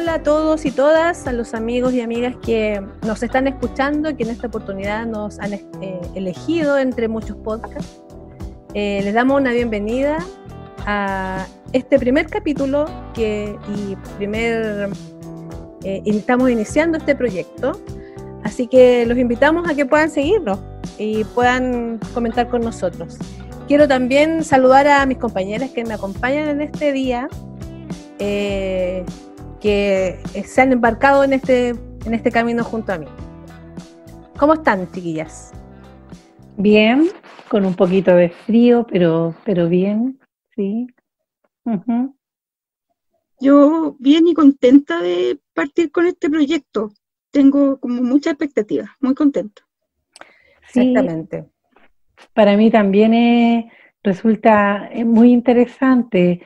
hola a todos y todas, a los amigos y amigas que nos están escuchando, que en esta oportunidad nos han elegido entre muchos podcasts. Les damos una bienvenida a este primer capítulo estamos iniciando este proyecto, así que los invitamos a que puedan seguirnos y puedan comentar con nosotros. Quiero también saludar a mis compañeras que me acompañan en este día, que se han embarcado en este camino junto a mí. ¿Cómo están, chiquillas? Bien, con un poquito de frío, pero bien, sí. Uh-huh. Yo bien y contenta de partir con este proyecto. Tengo como mucha expectativa, muy contenta. Sí, exactamente. Para mí también resulta muy interesante,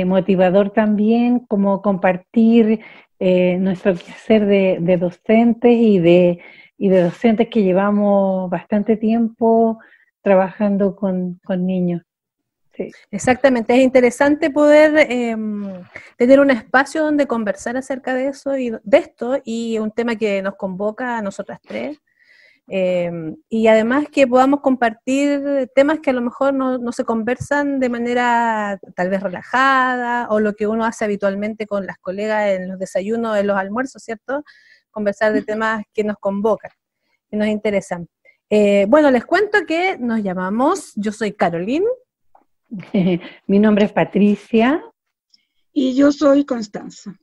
motivador también, como compartir nuestro quehacer de docentes y de docentes que llevamos bastante tiempo trabajando con niños. Sí. Exactamente, es interesante poder tener un espacio donde conversar acerca de eso y de esto, y un tema que nos convoca a nosotras tres, y además que podamos compartir temas que a lo mejor no se conversan de manera tal vez relajada, o lo que uno hace habitualmente con las colegas en los desayunos, en los almuerzos, ¿cierto? Conversar de temas que nos convocan, que nos interesan. Bueno, les cuento que nos llamamos, yo soy Caroline. Mi nombre es Patricia. Y yo soy Constanza.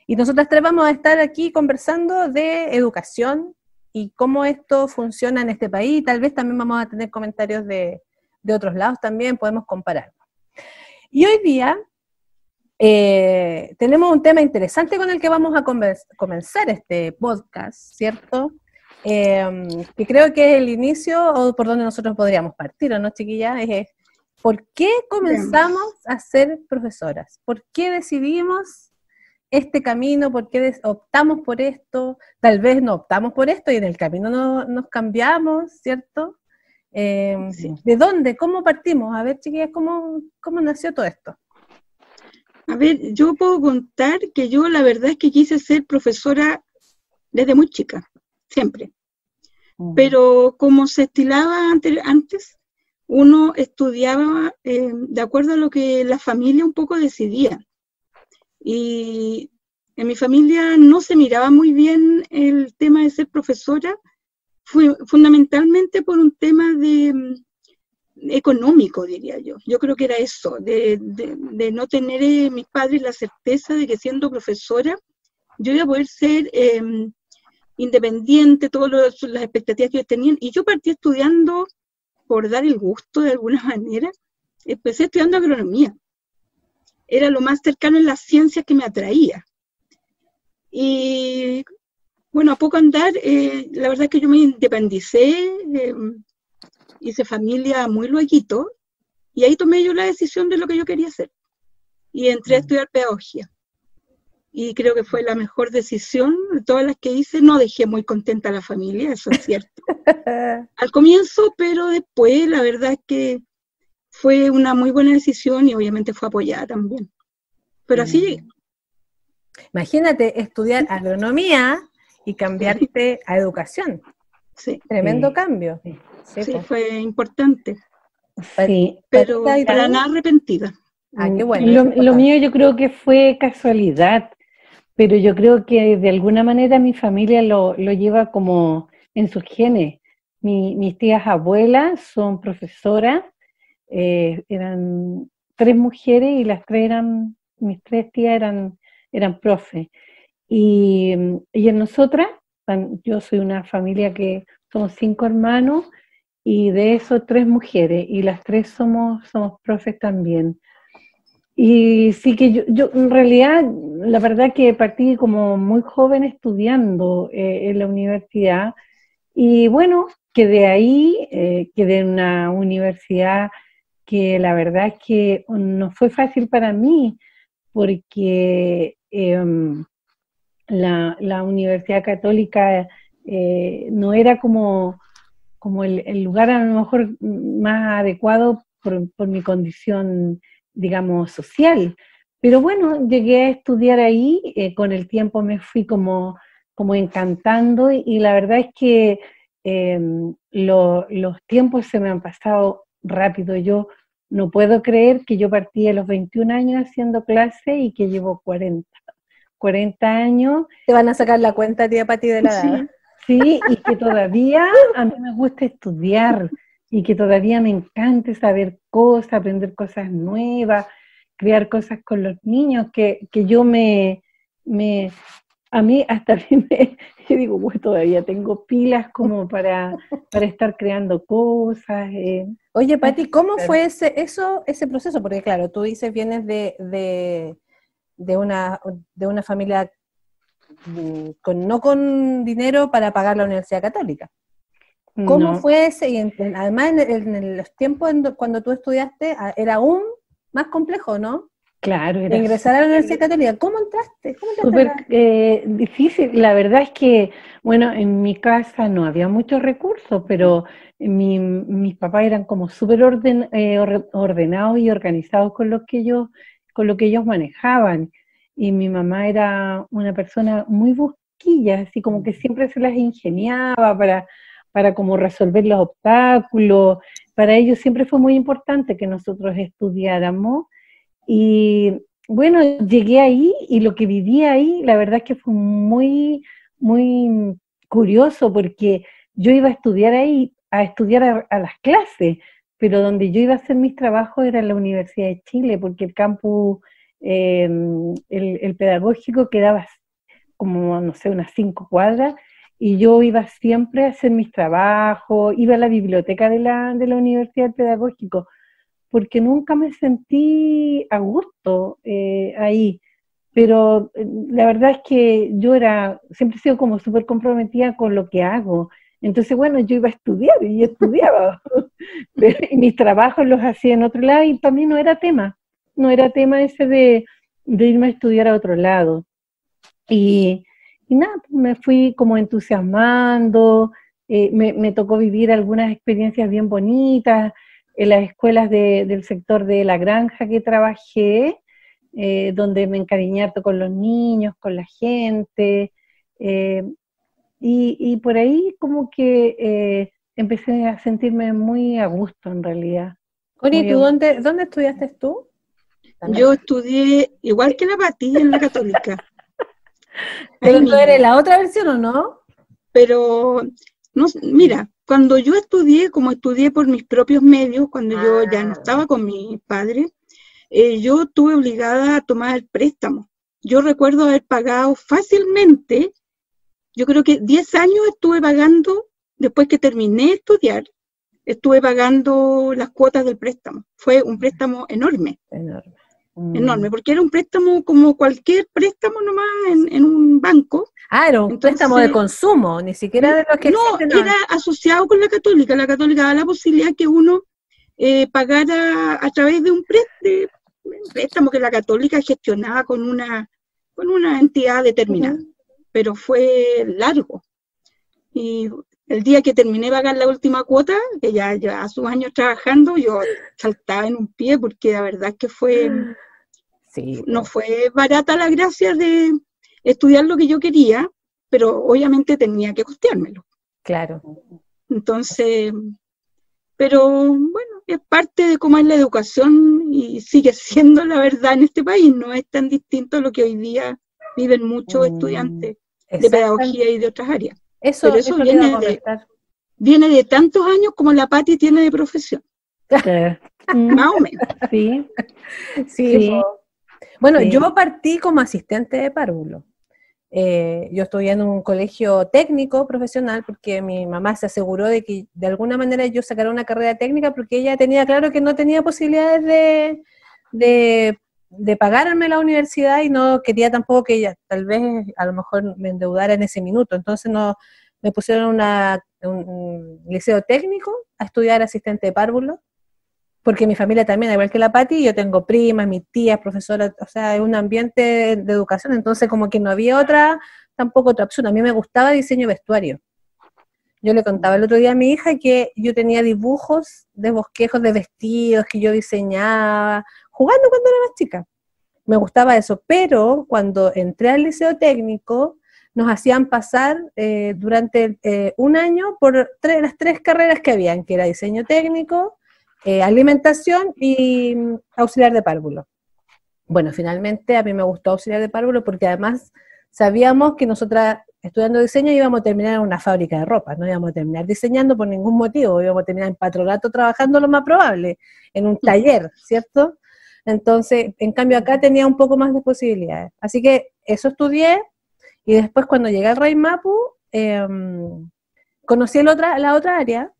Y nosotras tres vamos a estar aquí conversando de educación y cómo esto funciona en este país. Tal vez también vamos a tener comentarios de otros lados también, podemos comparar. Y hoy día tenemos un tema interesante con el que vamos a comenzar este podcast, ¿cierto? Que creo que es el inicio o por donde nosotros podríamos partir, ¿o no, chiquillas? ¿Por qué comenzamos a ser profesoras? ¿Por qué decidimos este camino? ¿Por qué optamos por esto? Tal vez no optamos por esto y en el camino nos cambiamos, ¿cierto? Sí. ¿De dónde? ¿Cómo partimos? A ver, chiquillas, ¿cómo nació todo esto? A ver, yo puedo contar que yo la verdad es que quise ser profesora desde muy chica, siempre. Pero como se estilaba antes, uno estudiaba de acuerdo a lo que la familia un poco decidía. Y en mi familia no se miraba muy bien el tema de ser profesora, fundamentalmente por un tema económico, diría yo. Yo creo que era eso, de no tener mis padres la certeza de que siendo profesora yo iba a poder ser independiente, todas las expectativas que ellos tenían. Y yo partí estudiando por dar el gusto de alguna manera. Empecé estudiando agronomía. Era lo más cercano en las ciencias que me atraía. Y bueno, a poco andar, la verdad es que yo me independicé, hice familia muy lueguito, y ahí tomé yo la decisión de lo que yo quería hacer. Y entré a estudiar pedagogía. Y creo que fue la mejor decisión de todas las que hice. No dejé muy contenta a la familia, eso es cierto. Al comienzo, pero después la verdad es que fue una muy buena decisión y obviamente fue apoyada también. Pero así llegué. Imagínate estudiar agronomía y cambiarte a educación. Sí. Tremendo cambio. Sí, fue importante. Sí. Pero para nada arrepentida. Qué bueno. Lo mío yo creo que fue casualidad, pero yo creo que de alguna manera mi familia lo lleva como en sus genes. Mis tías abuelas son profesoras, eran 3 mujeres y mis 3 tías eran profes. Y en nosotras, yo soy una familia que somos 5 hermanos y de esos 3 mujeres y las 3 somos profes también. Y sí que yo en realidad, la verdad que partí como muy joven estudiando en la universidad y bueno, quedé ahí, quedé en una universidad que la verdad es que no fue fácil para mí porque la Universidad Católica no era como el lugar a lo mejor más adecuado por mi condición, digamos, social, Pero bueno, llegué a estudiar ahí, con el tiempo me fui como encantando y la verdad es que los tiempos se me han pasado rápido. Yo no puedo creer que yo partí a los 21 años haciendo clase y que llevo 40 años. Te van a sacar la cuenta, tía Pati, de la edad. Sí. Sí, y que todavía a mí me gusta estudiar y que todavía me encanta saber cosas, aprender cosas nuevas, crear cosas con los niños, que yo a mí hasta a mí yo digo, pues todavía tengo pilas como para estar creando cosas. Oye, Pati, ¿cómo fue ese proceso? Porque claro, tú dices, vienes de una familia no con dinero para pagar la Universidad Católica. ¿Cómo fue ese? Y además en los tiempos cuando tú estudiaste era aún más complejo, ¿no? Claro, era ingresar a la Universidad Católica. ¿Cómo entraste? Súper difícil. La verdad es que, bueno, en mi casa no había muchos recursos, pero mis papás eran como súper ordenados y organizados con lo que ellos manejaban. Y mi mamá era una persona muy busquilla, así como que siempre se las ingeniaba para como resolver los obstáculos. Para ellos siempre fue muy importante que nosotros estudiáramos. Y bueno, llegué ahí y lo que viví ahí, la verdad es que fue muy, muy curioso porque yo iba a estudiar ahí, a estudiar a las clases, pero donde yo iba a hacer mis trabajos era en la Universidad de Chile, porque el campus, el pedagógico quedaba como, no sé, unas 5 cuadras, y yo iba siempre a hacer mis trabajos, iba a la biblioteca de la Universidad del Pedagógico, porque nunca me sentí a gusto ahí. Pero la verdad es que yo siempre he sido como súper comprometida con lo que hago. Entonces, bueno, yo iba a estudiar y estudiaba. Y mis trabajos los hacía en otro lado y para mí no era tema ese de irme a estudiar a otro lado. Y nada, me fui como entusiasmando, me tocó vivir algunas experiencias bien bonitas en las escuelas del sector de La Granja que trabajé, donde me encariñé harto con los niños, con la gente, y por ahí como que empecé a sentirme muy a gusto en realidad. Cori, ¿tú dónde estudiaste tú? Yo estudié igual que la Pati en la Católica. ¿Pero tú eres la otra versión o no? Pero, no, mira, cuando yo estudié, como estudié por mis propios medios, cuando yo ya no estaba con mi padre, yo estuve obligada a tomar el préstamo. Yo recuerdo haber pagado fácilmente, yo creo que 10 años estuve pagando, después que terminé de estudiar, estuve pagando las cuotas del préstamo. Fue un préstamo enorme. Enorme, porque era un préstamo como cualquier préstamo nomás en un banco. Era un préstamo de consumo, ni siquiera de los que existen. No, era asociado con la Católica. La Católica da la posibilidad que uno pagara a través de un préstamo que la Católica gestionaba con una entidad determinada. Pero fue largo. Y el día que terminé de pagar la última cuota, que ya llevaba sus años trabajando, yo saltaba en un pie porque la verdad es que no fue barata la gracia de estudiar lo que yo quería, pero obviamente tenía que costeármelo. Claro. Entonces, pero bueno, es parte de cómo es la educación y sigue siendo la verdad en este país, no es tan distinto a lo que hoy día viven muchos estudiantes de pedagogía y de otras áreas. Pero eso viene de tantos años como la Pati tiene de profesión. Más o menos. Sí. Bueno, yo partí como asistente de párvulo. Yo estudié en un colegio técnico profesional porque mi mamá se aseguró de que de alguna manera yo sacara una carrera técnica porque ella tenía claro que no tenía posibilidades de pagarme la universidad y no quería tampoco que ella, tal vez a lo mejor me endeudara en ese minuto. Entonces me pusieron un liceo técnico a estudiar asistente de párvulo, porque mi familia también, igual que la Pati, yo tengo primas, mis tías, profesoras, o sea, es un ambiente de educación, entonces como que no había tampoco otra opción. A mí me gustaba diseño vestuario. Yo le contaba el otro día a mi hija que yo tenía dibujos de bosquejos de vestidos que yo diseñaba, jugando cuando era más chica. me gustaba eso, pero cuando entré al liceo técnico, nos hacían pasar durante un año por las 3 carreras que habían, que era diseño técnico, alimentación y auxiliar de párvulo. Bueno, finalmente a mí me gustó auxiliar de párvulo porque además sabíamos que nosotras estudiando diseño íbamos a terminar en una fábrica de ropa, no íbamos a terminar diseñando por ningún motivo, íbamos a terminar en patronato trabajando lo más probable, en un taller, ¿cierto? Entonces, en cambio acá tenía un poco más de posibilidades. Así que eso estudié, y después cuando llegué al Rey Mapu, conocí la otra área,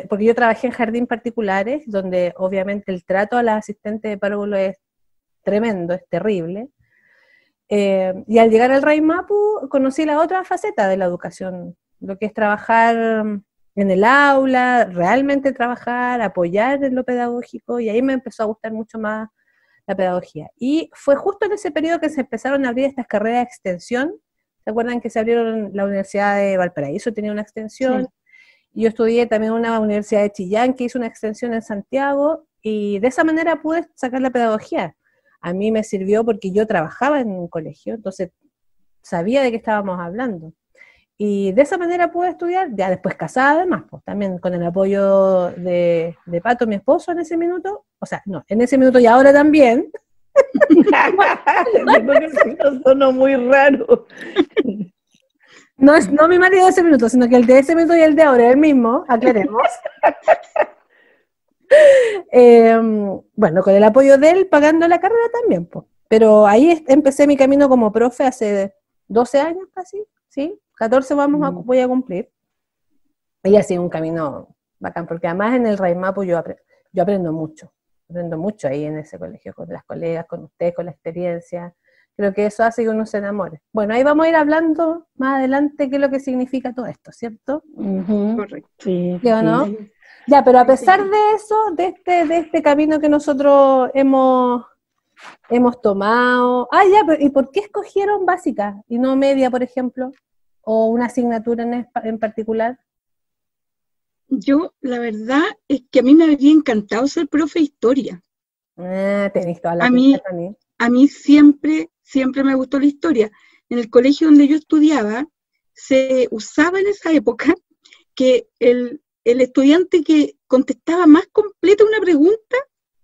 porque yo trabajé en jardín particulares, donde obviamente el trato a las asistentes de párvulo es tremendo, es terrible. Y al llegar al Rey Mapu, conocí la otra faceta de la educación, lo que es trabajar en el aula, realmente trabajar, apoyar en lo pedagógico, y ahí me empezó a gustar mucho más la pedagogía. Y fue justo en ese periodo que se empezaron a abrir estas carreras de extensión. ¿Se acuerdan que se abrieron? La Universidad de Valparaíso tenía una extensión, sí. Yo estudié también en una universidad de Chillán que hizo una extensión en Santiago, y de esa manera pude sacar la pedagogía. A mí me sirvió porque yo trabajaba en un colegio, entonces sabía de qué estábamos hablando. Y de esa manera pude estudiar, ya después casada además, pues también con el apoyo de Pato, mi esposo en ese minuto, o sea, no, en ese minuto y ahora también. Sonó muy raro. No es no mi marido de ese minuto, sino que el de ese minuto y el de ahora es el mismo, aclaremos. Bueno, con el apoyo de él, pagando la carrera también, pues. Pero ahí empecé mi camino como profe hace 12 años casi, ¿sí? 14 voy a cumplir. Y ha sido un camino bacán, porque además en el Rey Mapu yo aprendo mucho ahí en ese colegio, con las colegas, con ustedes, con la experiencia. Creo que eso hace que uno se enamore. Bueno, ahí vamos a ir hablando más adelante qué es lo que significa todo esto, ¿cierto? Correcto. Sí, ¿Sí o no? Sí. Ya, pero a pesar de eso, de este camino que nosotros hemos tomado... ya, pero ¿y por qué escogieron básica y no media, por ejemplo? ¿O una asignatura en particular? Yo, la verdad, es que a mí me habría encantado ser profe de historia. Tenés toda la pinta también. A mí siempre me gustó la historia. En el colegio donde yo estudiaba, se usaba en esa época que el estudiante que contestaba más completa una pregunta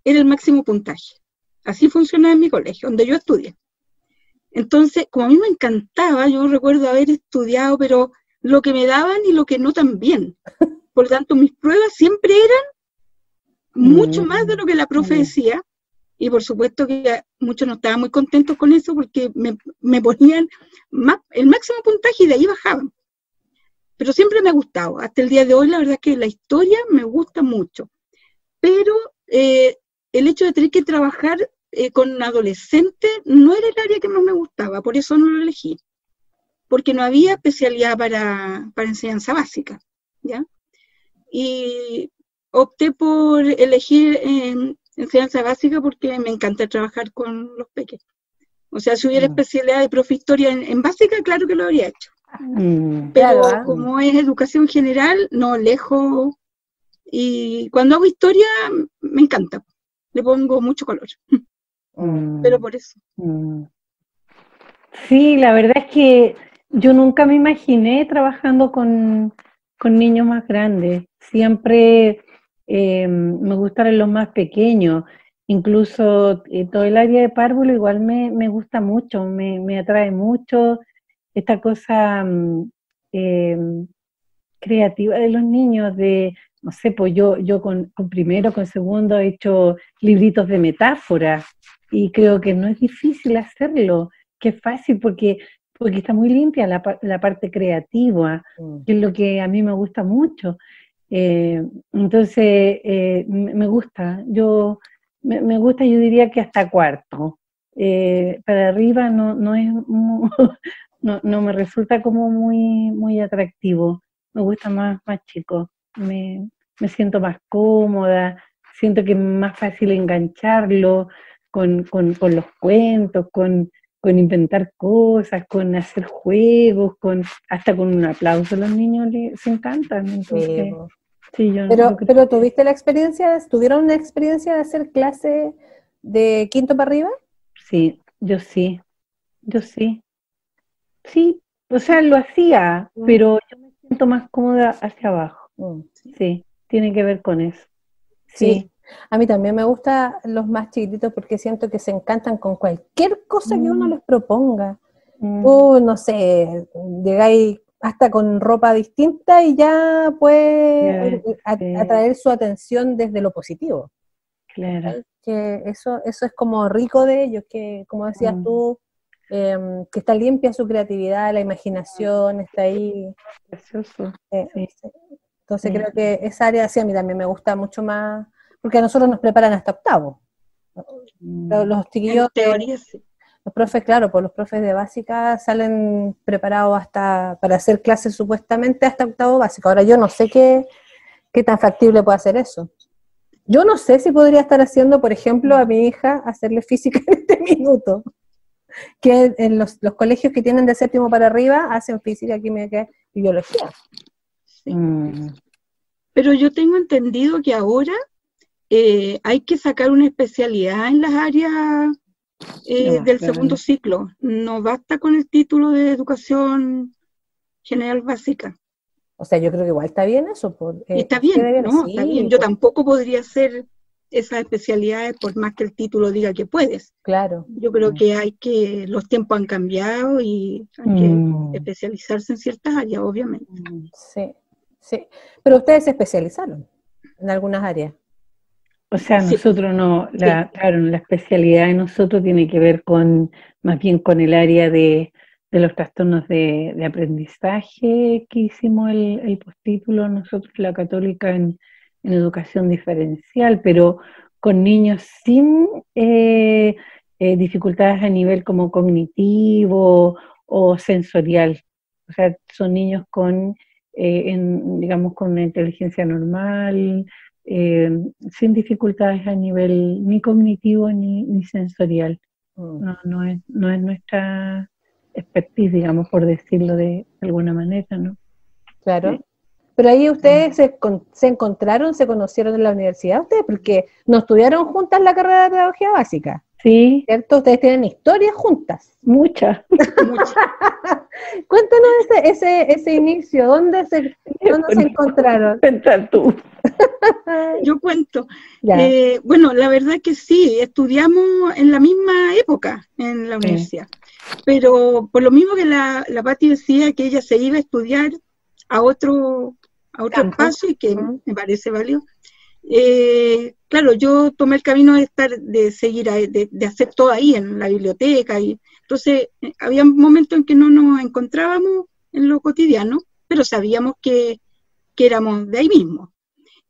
era el máximo puntaje. Así funcionaba en mi colegio, donde yo estudié. Entonces, como a mí me encantaba, yo recuerdo haber estudiado, pero lo que me daban y lo que no tan bien. Por lo tanto, mis pruebas siempre eran mucho más de lo que la profe decía, y por supuesto que muchos no estaban muy contentos con eso porque me ponían el máximo puntaje y de ahí bajaban. Pero siempre me ha gustado. Hasta el día de hoy, la verdad es que la historia me gusta mucho. Pero el hecho de tener que trabajar con adolescentes no era el área que más me gustaba, por eso no lo elegí. Porque no había especialidad para enseñanza básica, ¿ya? Y opté por elegir enseñanza básica porque me encanta trabajar con los pequeños. O sea, si hubiera especialidad de profe historia en básica, claro que lo habría hecho. Pero claro, como es educación general, no, lejos. Y cuando hago historia, me encanta. Le pongo mucho color. Pero por eso. Sí, la verdad es que yo nunca me imaginé trabajando con niños más grandes. Siempre me gustaron los más pequeños. Incluso todo el área de párvulo igual me gusta mucho, me atrae mucho esta cosa creativa de los niños, de, no sé, pues yo con primero, con segundo he hecho libritos de metáforas y creo que no es difícil hacerlo, que es fácil porque está muy limpia la parte creativa, que es lo que a mí me gusta mucho. Entonces, me gusta, me gusta, yo diría que hasta cuarto. Para arriba no es no me resulta como muy atractivo. Me gusta más chico. Me siento más cómoda, siento que es más fácil engancharlo con los cuentos, con inventar cosas, con hacer juegos, hasta con un aplauso. Los niños se encantan. Entonces, sí, pero tuviste tuvieron una experiencia de hacer clase de quinto para arriba? Sí, yo sí. Sí, o sea, lo hacía, pero yo me siento más cómoda hacia abajo. Sí, tiene que ver con eso. Sí, a mí también me gustan los más chiquititos porque siento que se encantan con cualquier cosa que uno les proponga. Tú, no sé, llegáis hasta con ropa distinta y ya puede atraer su atención desde lo positivo. Claro. Que eso es como rico de ellos, que como decías tú, que está limpia su creatividad, la imaginación, está ahí. Precioso. Sí. Entonces creo que esa área sí a mí también me gusta mucho más, porque a nosotros nos preparan hasta octavo. Los chiquillos, en teoría, sí. los profes, claro, pues los profes de básica salen preparados hasta para hacer clases supuestamente hasta octavo básico. Ahora yo no sé qué tan factible puede hacer eso. Yo no sé si podría estar haciendo, por ejemplo, a mi hija hacerle física en este minuto, que en los colegios que tienen de séptimo para arriba hacen física, química y biología. Sí. Pero yo tengo entendido que ahora hay que sacar una especialidad en las áreas del segundo ciclo. No basta con el título de educación general básica. O sea, yo creo que igual está bien eso. Está bien, ¿no? Sí, está bien. Yo tampoco podría hacer esas especialidades por más que el título diga que puedes. Claro. Yo creo que los tiempos han cambiado y hay que especializarse en ciertas áreas, obviamente. Sí. Pero ustedes se especializaron en algunas áreas. O sea, nosotros no, claro, la especialidad de nosotros tiene que ver más bien con el área de los trastornos de aprendizaje que hicimos el postítulo nosotros, la Católica, en educación diferencial, pero con niños sin dificultades a nivel como cognitivo o sensorial. O sea, son niños digamos, con una inteligencia normal, sin dificultades a nivel ni cognitivo ni sensorial. No es nuestra expertise, digamos, por decirlo de alguna manera, ¿no? Claro. Pero ahí ustedes se encontraron, se conocieron en la universidad, ustedes, porque no estudiaron juntas la carrera de pedagogía básica. Sí. ¿Cierto? Ustedes tienen historias juntas. Muchas. Cuéntanos ese inicio, ¿dónde se encontraron? Cuenta tú. Yo cuento. Bueno, la verdad que sí, estudiamos en la misma época en la universidad, pero por lo mismo que la Pati decía que ella se iba a estudiar a otro espacio y que me parece válido. Claro, yo tomé el camino de seguir, de hacer todo ahí en la biblioteca, y entonces había momentos en que no nos encontrábamos en lo cotidiano, pero sabíamos que éramos de ahí mismo.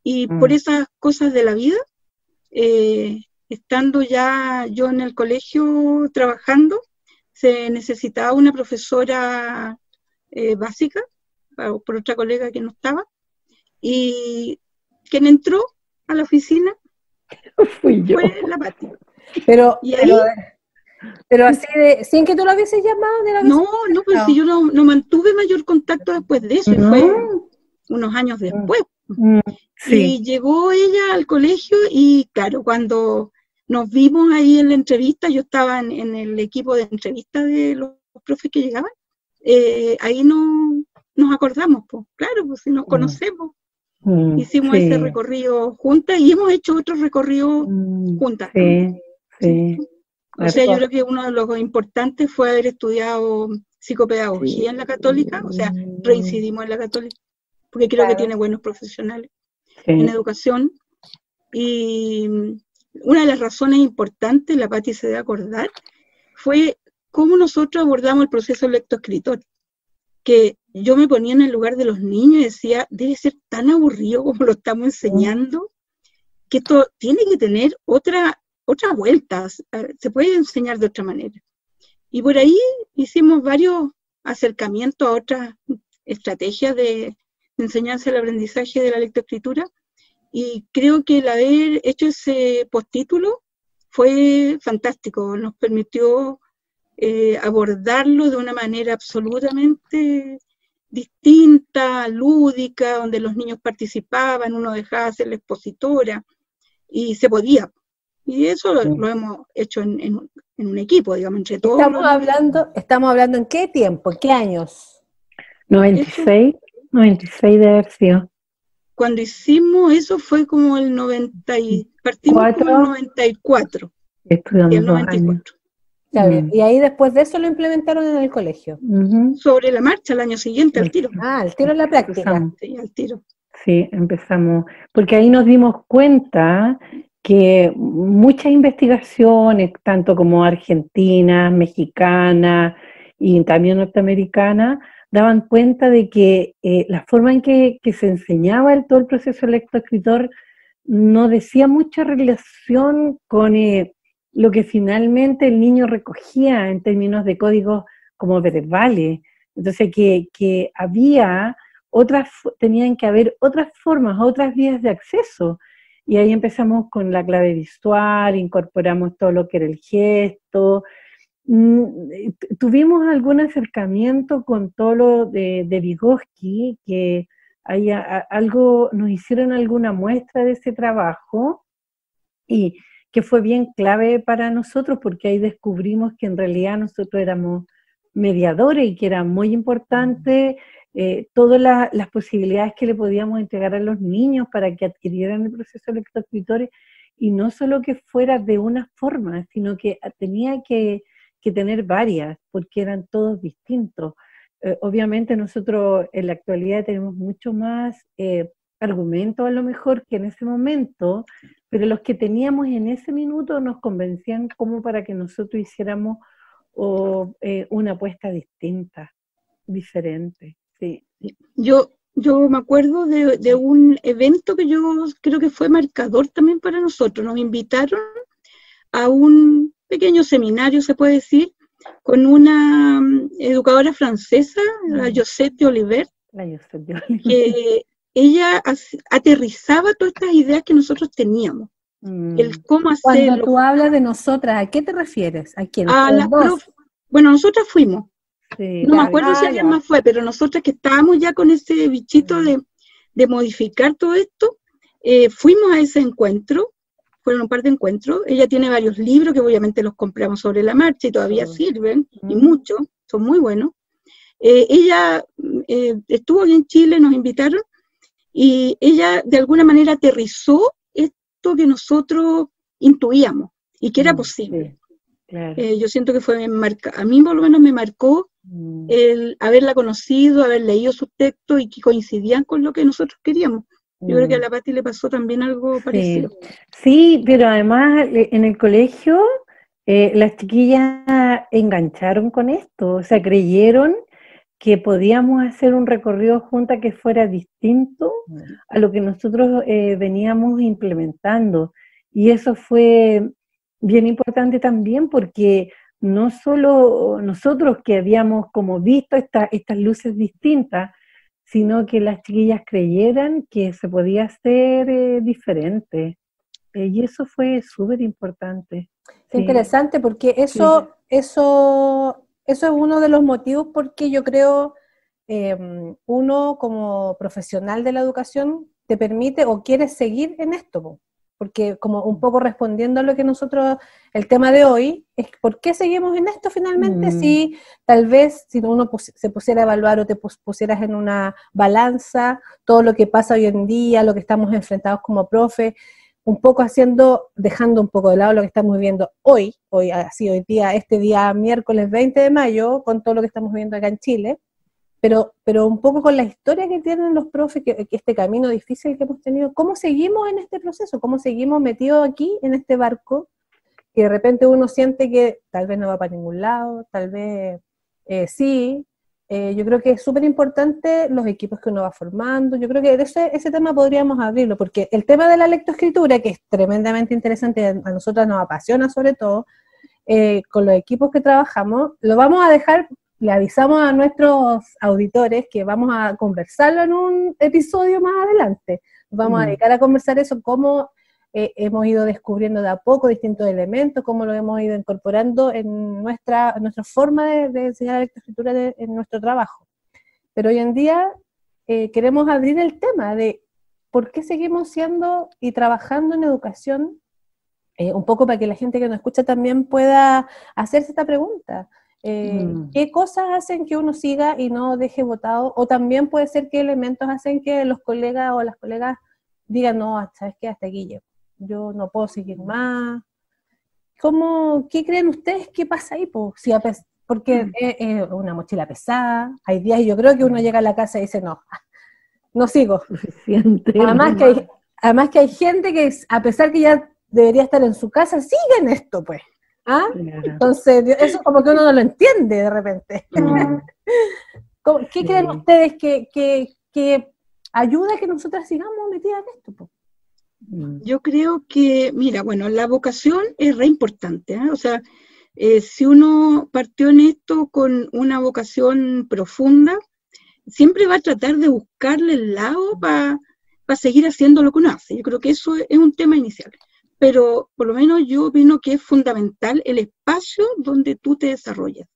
Y por esas cosas de la vida, estando ya yo en el colegio trabajando, se necesitaba una profesora básica, por otra colega que no estaba, y quien entró a la oficina fue la Pati. Pero así sin que tú lo hubieses llamado de la No, pues si yo no mantuve mayor contacto después de eso, y fue unos años después. Sí. Y llegó ella al colegio y claro, cuando nos vimos ahí en la entrevista, yo estaba en el equipo de entrevista de los profes que llegaban, ahí nos acordamos, pues claro, pues si nos conocemos. Hicimos ese recorrido juntas y hemos hecho otros recorridos juntas. Sí. O sea, yo creo que uno de los importantes fue haber estudiado psicopedagogía en la Católica, o sea, reincidimos en la Católica, porque creo que tiene buenos profesionales en educación. Y una de las razones importantes, la Pati se debe acordar, fue cómo nosotros abordamos el proceso lectoescritor, que yo me ponía en el lugar de los niños y decía, debe ser tan aburrido como lo estamos enseñando, que esto tiene que tener otras vueltas, se puede enseñar de otra manera. Y por ahí hicimos varios acercamientos a otras estrategias de enseñanza del aprendizaje de la lectoescritura, y creo que el haber hecho ese postítulo fue fantástico, nos permitió abordarlo de una manera absolutamente distinta, lúdica, donde los niños participaban, uno dejaba de ser la expositora, y se podía. Y eso lo hemos hecho en un equipo, digamos, entre todos. Estamos hablando ¿en qué tiempo? ¿En qué años? 96 de haber sido. Cuando hicimos eso fue como el 90 partimos como el 94. Estudiando y el 94. Y ahí después de eso lo implementaron en el colegio. Sobre la marcha, el año siguiente, al tiro. Al tiro en la práctica. Sí, al tiro. Sí, empezamos, porque ahí nos dimos cuenta que muchas investigaciones, tanto como argentinas, mexicanas y también norteamericanas, daban cuenta de que la forma en que se enseñaba todo el proceso lectoescritor no decía mucha relación con lo que finalmente el niño recogía en términos de códigos como verbales. Entonces que tenían que haber otras formas, otras vías de acceso. Y ahí empezamos con la clave visual, incorporamos todo lo que era el gesto. Tuvimos algún acercamiento con todo lo de Vygotsky, que nos hicieron alguna muestra de ese trabajo y que fue bien clave para nosotros, porque ahí descubrimos que en realidad nosotros éramos mediadores y que era muy importante todas las posibilidades que le podíamos entregar a los niños para que adquirieran el proceso lectoescritor, y no solo que fuera de una forma, sino que tenía que tener varias, porque eran todos distintos. Obviamente nosotros en la actualidad tenemos mucho más argumentos a lo mejor que en ese momento, pero los que teníamos en ese minuto nos convencían como para que nosotros hiciéramos una apuesta distinta, diferente. Sí. Yo me acuerdo de un evento que yo creo que fue marcador también para nosotros. Nos invitaron a un pequeño seminario, se puede decir, con una educadora francesa, la Josette de Oliver, que ella aterrizaba todas estas ideas que nosotros teníamos. El cómo hacerlo. Cuando tú hablas de nosotras, ¿a qué te refieres? ¿A quién? Bueno, nosotras fuimos. Sí, no me acuerdo si alguien más fue, pero nosotras que estábamos ya con ese bichito de modificar todo esto, fuimos a ese encuentro. Fueron un par de encuentros. Ella tiene varios libros que obviamente los compramos sobre la marcha y todavía sirven, y mucho, son muy buenos. Ella estuvo aquí en Chile, nos invitaron, y ella de alguna manera aterrizó esto que nosotros intuíamos y que era posible. Claro. Yo siento que fue a mí por lo menos me marcó el haberla conocido, haber leído sus textos y que coincidían con lo que nosotros queríamos. Yo creo que a la Pati le pasó también algo parecido. Sí, pero además en el colegio las chiquillas engancharon con esto, o sea, creyeron que podíamos hacer un recorrido juntas que fuera distinto a lo que nosotros veníamos implementando. Y eso fue bien importante también porque no solo nosotros que habíamos como visto estas luces distintas, sino que las chiquillas creyeran que se podía hacer diferente. Y eso fue súper importante. Qué interesante, porque eso es uno de los motivos porque yo creo uno como profesional de la educación te permite o quieres seguir en esto, porque como un poco respondiendo a lo que nosotros, el tema de hoy, es ¿por qué seguimos en esto finalmente? Si tal vez si uno se pusiera a evaluar o te pusieras en una balanza todo lo que pasa hoy en día, lo que estamos enfrentados como profe, un poco dejando un poco de lado lo que estamos viviendo hoy día, este día miércoles 20 de mayo, con todo lo que estamos viviendo acá en Chile, pero un poco con la historia que tienen los profes, que este camino difícil que hemos tenido, ¿cómo seguimos en este proceso? ¿Cómo seguimos metidos aquí, en este barco, que de repente uno siente que tal vez no va para ningún lado, tal vez sí? Yo creo que es súper importante los equipos que uno va formando. Yo creo que ese tema podríamos abrirlo, porque el tema de la lectoescritura, que es tremendamente interesante, a nosotras nos apasiona sobre todo, con los equipos que trabajamos, lo vamos a dejar. Le avisamos a nuestros auditores que vamos a conversarlo en un episodio más adelante. Vamos a dedicar a conversar eso, cómo hemos ido descubriendo de a poco distintos elementos, cómo lo hemos ido incorporando en nuestra forma de enseñar la lectoescritura en nuestro trabajo. Pero hoy en día queremos abrir el tema de por qué seguimos siendo y trabajando en educación un poco para que la gente que nos escucha también pueda hacerse esta pregunta. ¿Qué cosas hacen que uno siga y no deje votado? O también puede ser qué elementos hacen que los colegas o las colegas digan, no, ¿sabes qué? Hasta aquí llego. Yo no puedo seguir más. ¿Qué creen ustedes que pasa ahí? Porque es una mochila pesada. Hay días, y yo creo que uno llega a la casa y dice, no sigo. Suficiente. Además que hay gente que, a pesar que ya debería estar en su casa, sigue en esto, pues. ¿Ah? Claro. Entonces, eso como que uno no lo entiende de repente. ¿Qué creen ustedes que ayuda a que nosotras sigamos metidas en esto, pues? Yo creo que, mira, bueno, la vocación es re importante, ¿eh? O sea, si uno partió en esto con una vocación profunda, siempre va a tratar de buscarle el lado para seguir haciendo lo que uno hace. Yo creo que eso es un tema inicial. Pero por lo menos yo opino que es fundamental el espacio donde tú te desarrollas.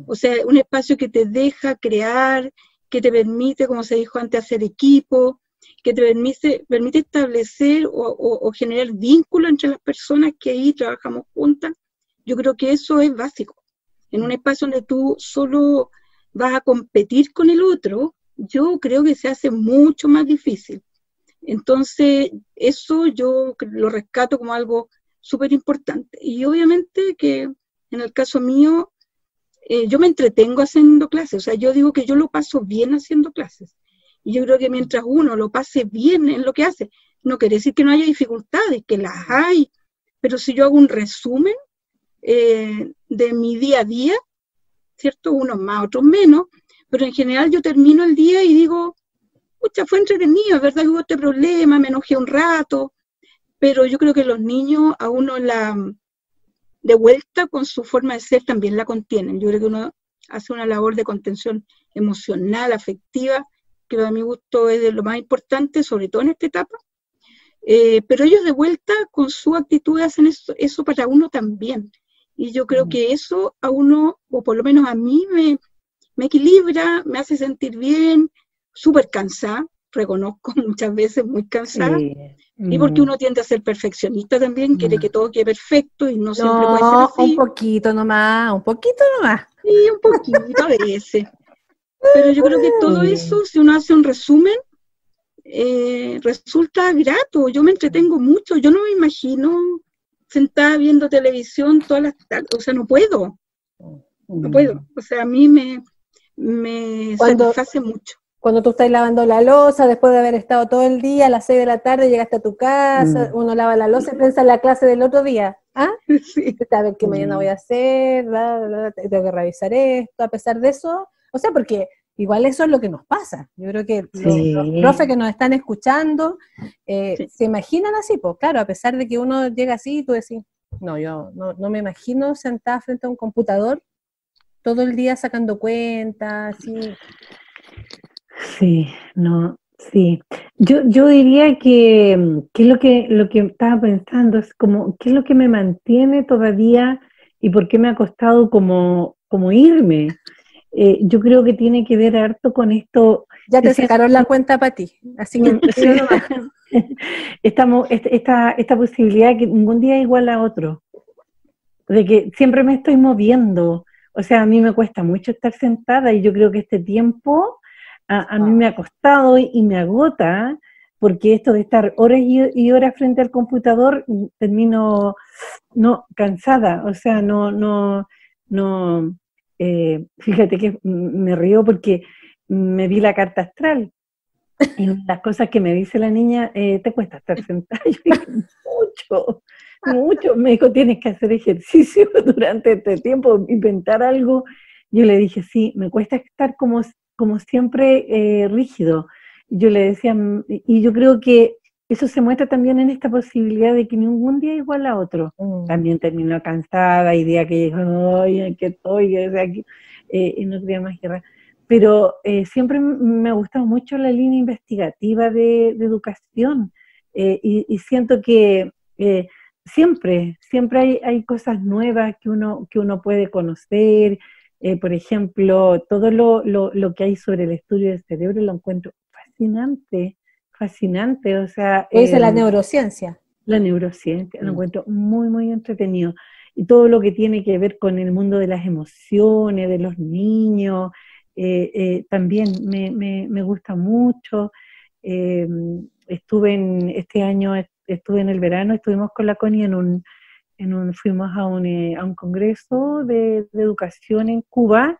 O sea, un espacio que te deja crear, que te permite, como se dijo antes, hacer equipo, que te permite establecer o generar vínculos entre las personas que ahí trabajamos juntas. Yo creo que eso es básico. En un espacio donde tú solo vas a competir con el otro, yo creo que se hace mucho más difícil. Entonces, eso yo lo rescato como algo súper importante. Y obviamente que en el caso mío, yo me entretengo haciendo clases. O sea, yo digo que yo lo paso bien haciendo clases. Y yo creo que mientras uno lo pase bien en lo que hace, no quiere decir que no haya dificultades, que las hay, pero si yo hago un resumen de mi día a día, ¿cierto? Unos más, otros menos, pero en general yo termino el día y digo, pucha, fue entretenido, es verdad que hubo este problema, me enojé un rato, pero yo creo que los niños a uno de vuelta con su forma de ser también la contienen. Yo creo que uno hace una labor de contención emocional, afectiva, que a mi gusto es de lo más importante, sobre todo en esta etapa, pero ellos de vuelta con su actitud hacen eso para uno también. Y yo creo que eso a uno, o por lo menos a mí, me equilibra, me hace sentir bien, súper cansada, reconozco muchas veces muy cansada, y porque uno tiende a ser perfeccionista también, quiere que todo quede perfecto y no siempre puede ser así. Un poquito nomás. Sí, un poquito a veces. Pero yo creo que todo eso, si uno hace un resumen, resulta grato. Yo me entretengo mucho, yo no me imagino sentada viendo televisión todas las tardes, o sea, no puedo, o sea, a mí me satisface mucho. Cuando tú estás lavando la loza, después de haber estado todo el día, a las 6 de la tarde, llegaste a tu casa, uno lava la loza y piensa en la clase del otro día, ¿ah? Sí. A ver qué mañana voy a hacer, tengo que revisar esto, a pesar de eso, o sea, porque igual eso es lo que nos pasa. Yo creo que los profes que nos están escuchando se imaginan así, pues claro, a pesar de que uno llega así y tú decís, no, yo no me imagino sentada frente a un computador todo el día sacando cuentas, así. Sí, no, sí. Yo diría que lo que estaba pensando es como, ¿qué es lo que me mantiene todavía y por qué me ha costado como irme? Yo creo que tiene que ver harto con esto. Ya te sacaron la cuenta para ti, así que esta posibilidad que ningún día es igual a otro, de que siempre me estoy moviendo. O sea, a mí me cuesta mucho estar sentada y yo creo que este tiempo a mí me ha costado y me agota, porque esto de estar horas y horas frente al computador termino cansada. O sea, fíjate que me río porque me vi la carta astral y las cosas que me dice la niña, te cuesta estar sentada. Yo dije, mucho, me dijo, tienes que hacer ejercicio durante este tiempo, inventar algo. Yo le dije, sí, me cuesta estar como siempre rígido. Yo le decía, y yo creo que eso se muestra también en esta posibilidad de que ningún día es igual a otro. También termino cansada, y día que digo, ay, aquí estoy, y no quería más guerra. Pero siempre me ha gustado mucho la línea investigativa de educación, y siento que siempre hay cosas nuevas que uno puede conocer. Por ejemplo, todo lo que hay sobre el estudio del cerebro lo encuentro fascinante, o sea... ¿Qué dice la neurociencia? La neurociencia, lo Mm. encuentro muy, muy entretenido. Y todo lo que tiene que ver con el mundo de las emociones, de los niños, también me gusta mucho. Eh, este año estuve en el verano, estuvimos con la Connie fuimos a un congreso de educación en Cuba,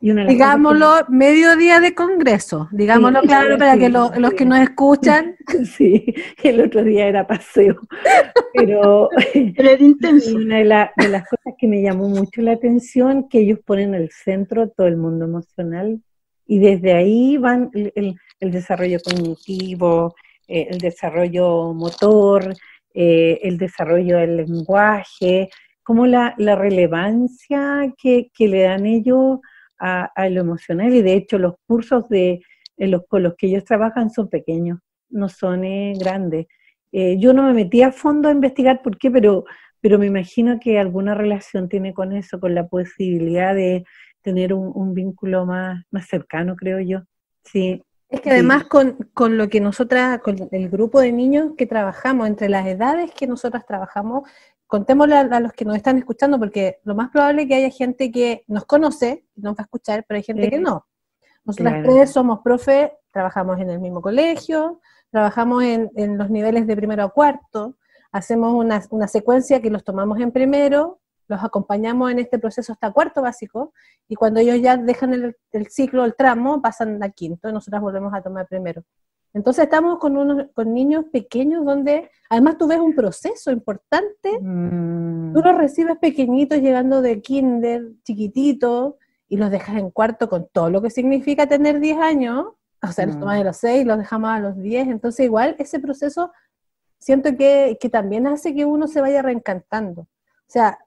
y una de las cosas que Digámoslo, mediodía de congreso, digámoslo Sí, claro para sí, que los que nos escuchan. sí, el otro día era paseo, pero Pero era y intenso. una de las cosas que me llamó mucho la atención, que ellos ponen al centro todo el mundo emocional, y desde ahí van el desarrollo cognitivo, el desarrollo motor, el desarrollo del lenguaje, como la relevancia que le dan ellos a lo emocional. Y de hecho los cursos con los que ellos trabajan son pequeños, no son grandes. Yo no me metí a fondo a investigar por qué, pero me imagino que alguna relación tiene con eso, con la posibilidad de tener un vínculo más cercano, creo yo. Sí, Es que sí. además con lo que nosotras, con el grupo de niños que trabajamos, entre las edades que nosotras trabajamos, contémosle a los que nos están escuchando, porque lo más probable es que haya gente que nos conoce, nos va a escuchar, pero hay gente que no. Nosotras Claro. tres somos profe, trabajamos en el mismo colegio, trabajamos en los niveles de primero a cuarto, hacemos una secuencia que los tomamos en primero, los acompañamos en este proceso hasta cuarto básico, y cuando ellos ya dejan el ciclo, el tramo, pasan a quinto, y nosotras volvemos a tomar primero. Entonces estamos con niños pequeños donde, además tú ves un proceso importante, tú los recibes pequeñitos llegando de kinder, chiquititos, y los dejas en cuarto con todo lo que significa tener 10 años, o sea, los tomas de los 6, los dejamos a los 10, entonces igual ese proceso siento que también hace que uno se vaya reencantando. O sea,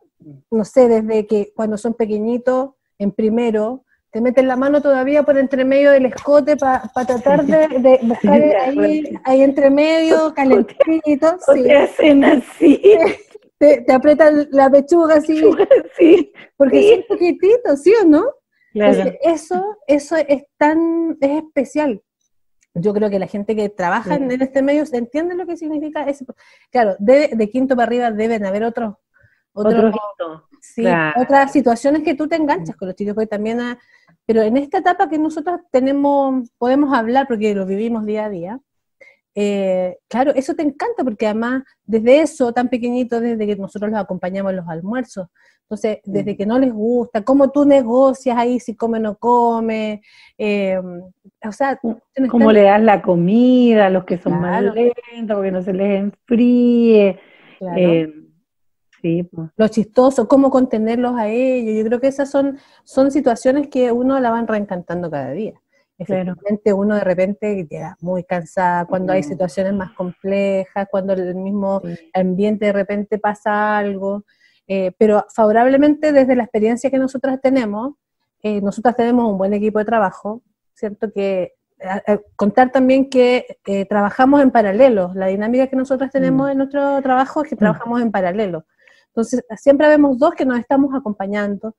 no sé, desde que cuando son pequeñitos, en primero, te meten la mano todavía por entre medio del escote para tratar de buscar ahí entre medio, calentito, O sí. te hacen así. Te aprietan la pechuga así, Sí, porque sí. son poquititos, ¿sí o no? Claro. Entonces, eso es especial. Yo creo que la gente que trabaja Sí. en este medio entiende lo que significa eso. Claro, de quinto para arriba deben haber otros sí, claro. otras situaciones que tú te enganchas con los chicos, porque también pero en esta etapa que nosotros podemos hablar porque lo vivimos día a día, claro, eso te encanta, porque además desde eso tan pequeñito, desde que nosotros los acompañamos en los almuerzos, entonces desde que no les gusta, cómo tú negocias ahí si come o no come, o sea, cómo le das la comida a los que son más Claro. lentos, porque no se les enfríe. Claro. Sí, pues. Lo chistoso, cómo contenerlos a ellos. Yo creo que esas son situaciones que uno la van reencantando cada día. Efectivamente, uno de repente queda muy cansada cuando hay situaciones más complejas, cuando el mismo ambiente de repente pasa algo, pero favorablemente desde la experiencia que nosotras tenemos un buen equipo de trabajo, ¿cierto? Que contar también que trabajamos en paralelo. La dinámica que nosotros tenemos en nuestro trabajo es que trabajamos en paralelo. Entonces, siempre vemos dos que nos estamos acompañando.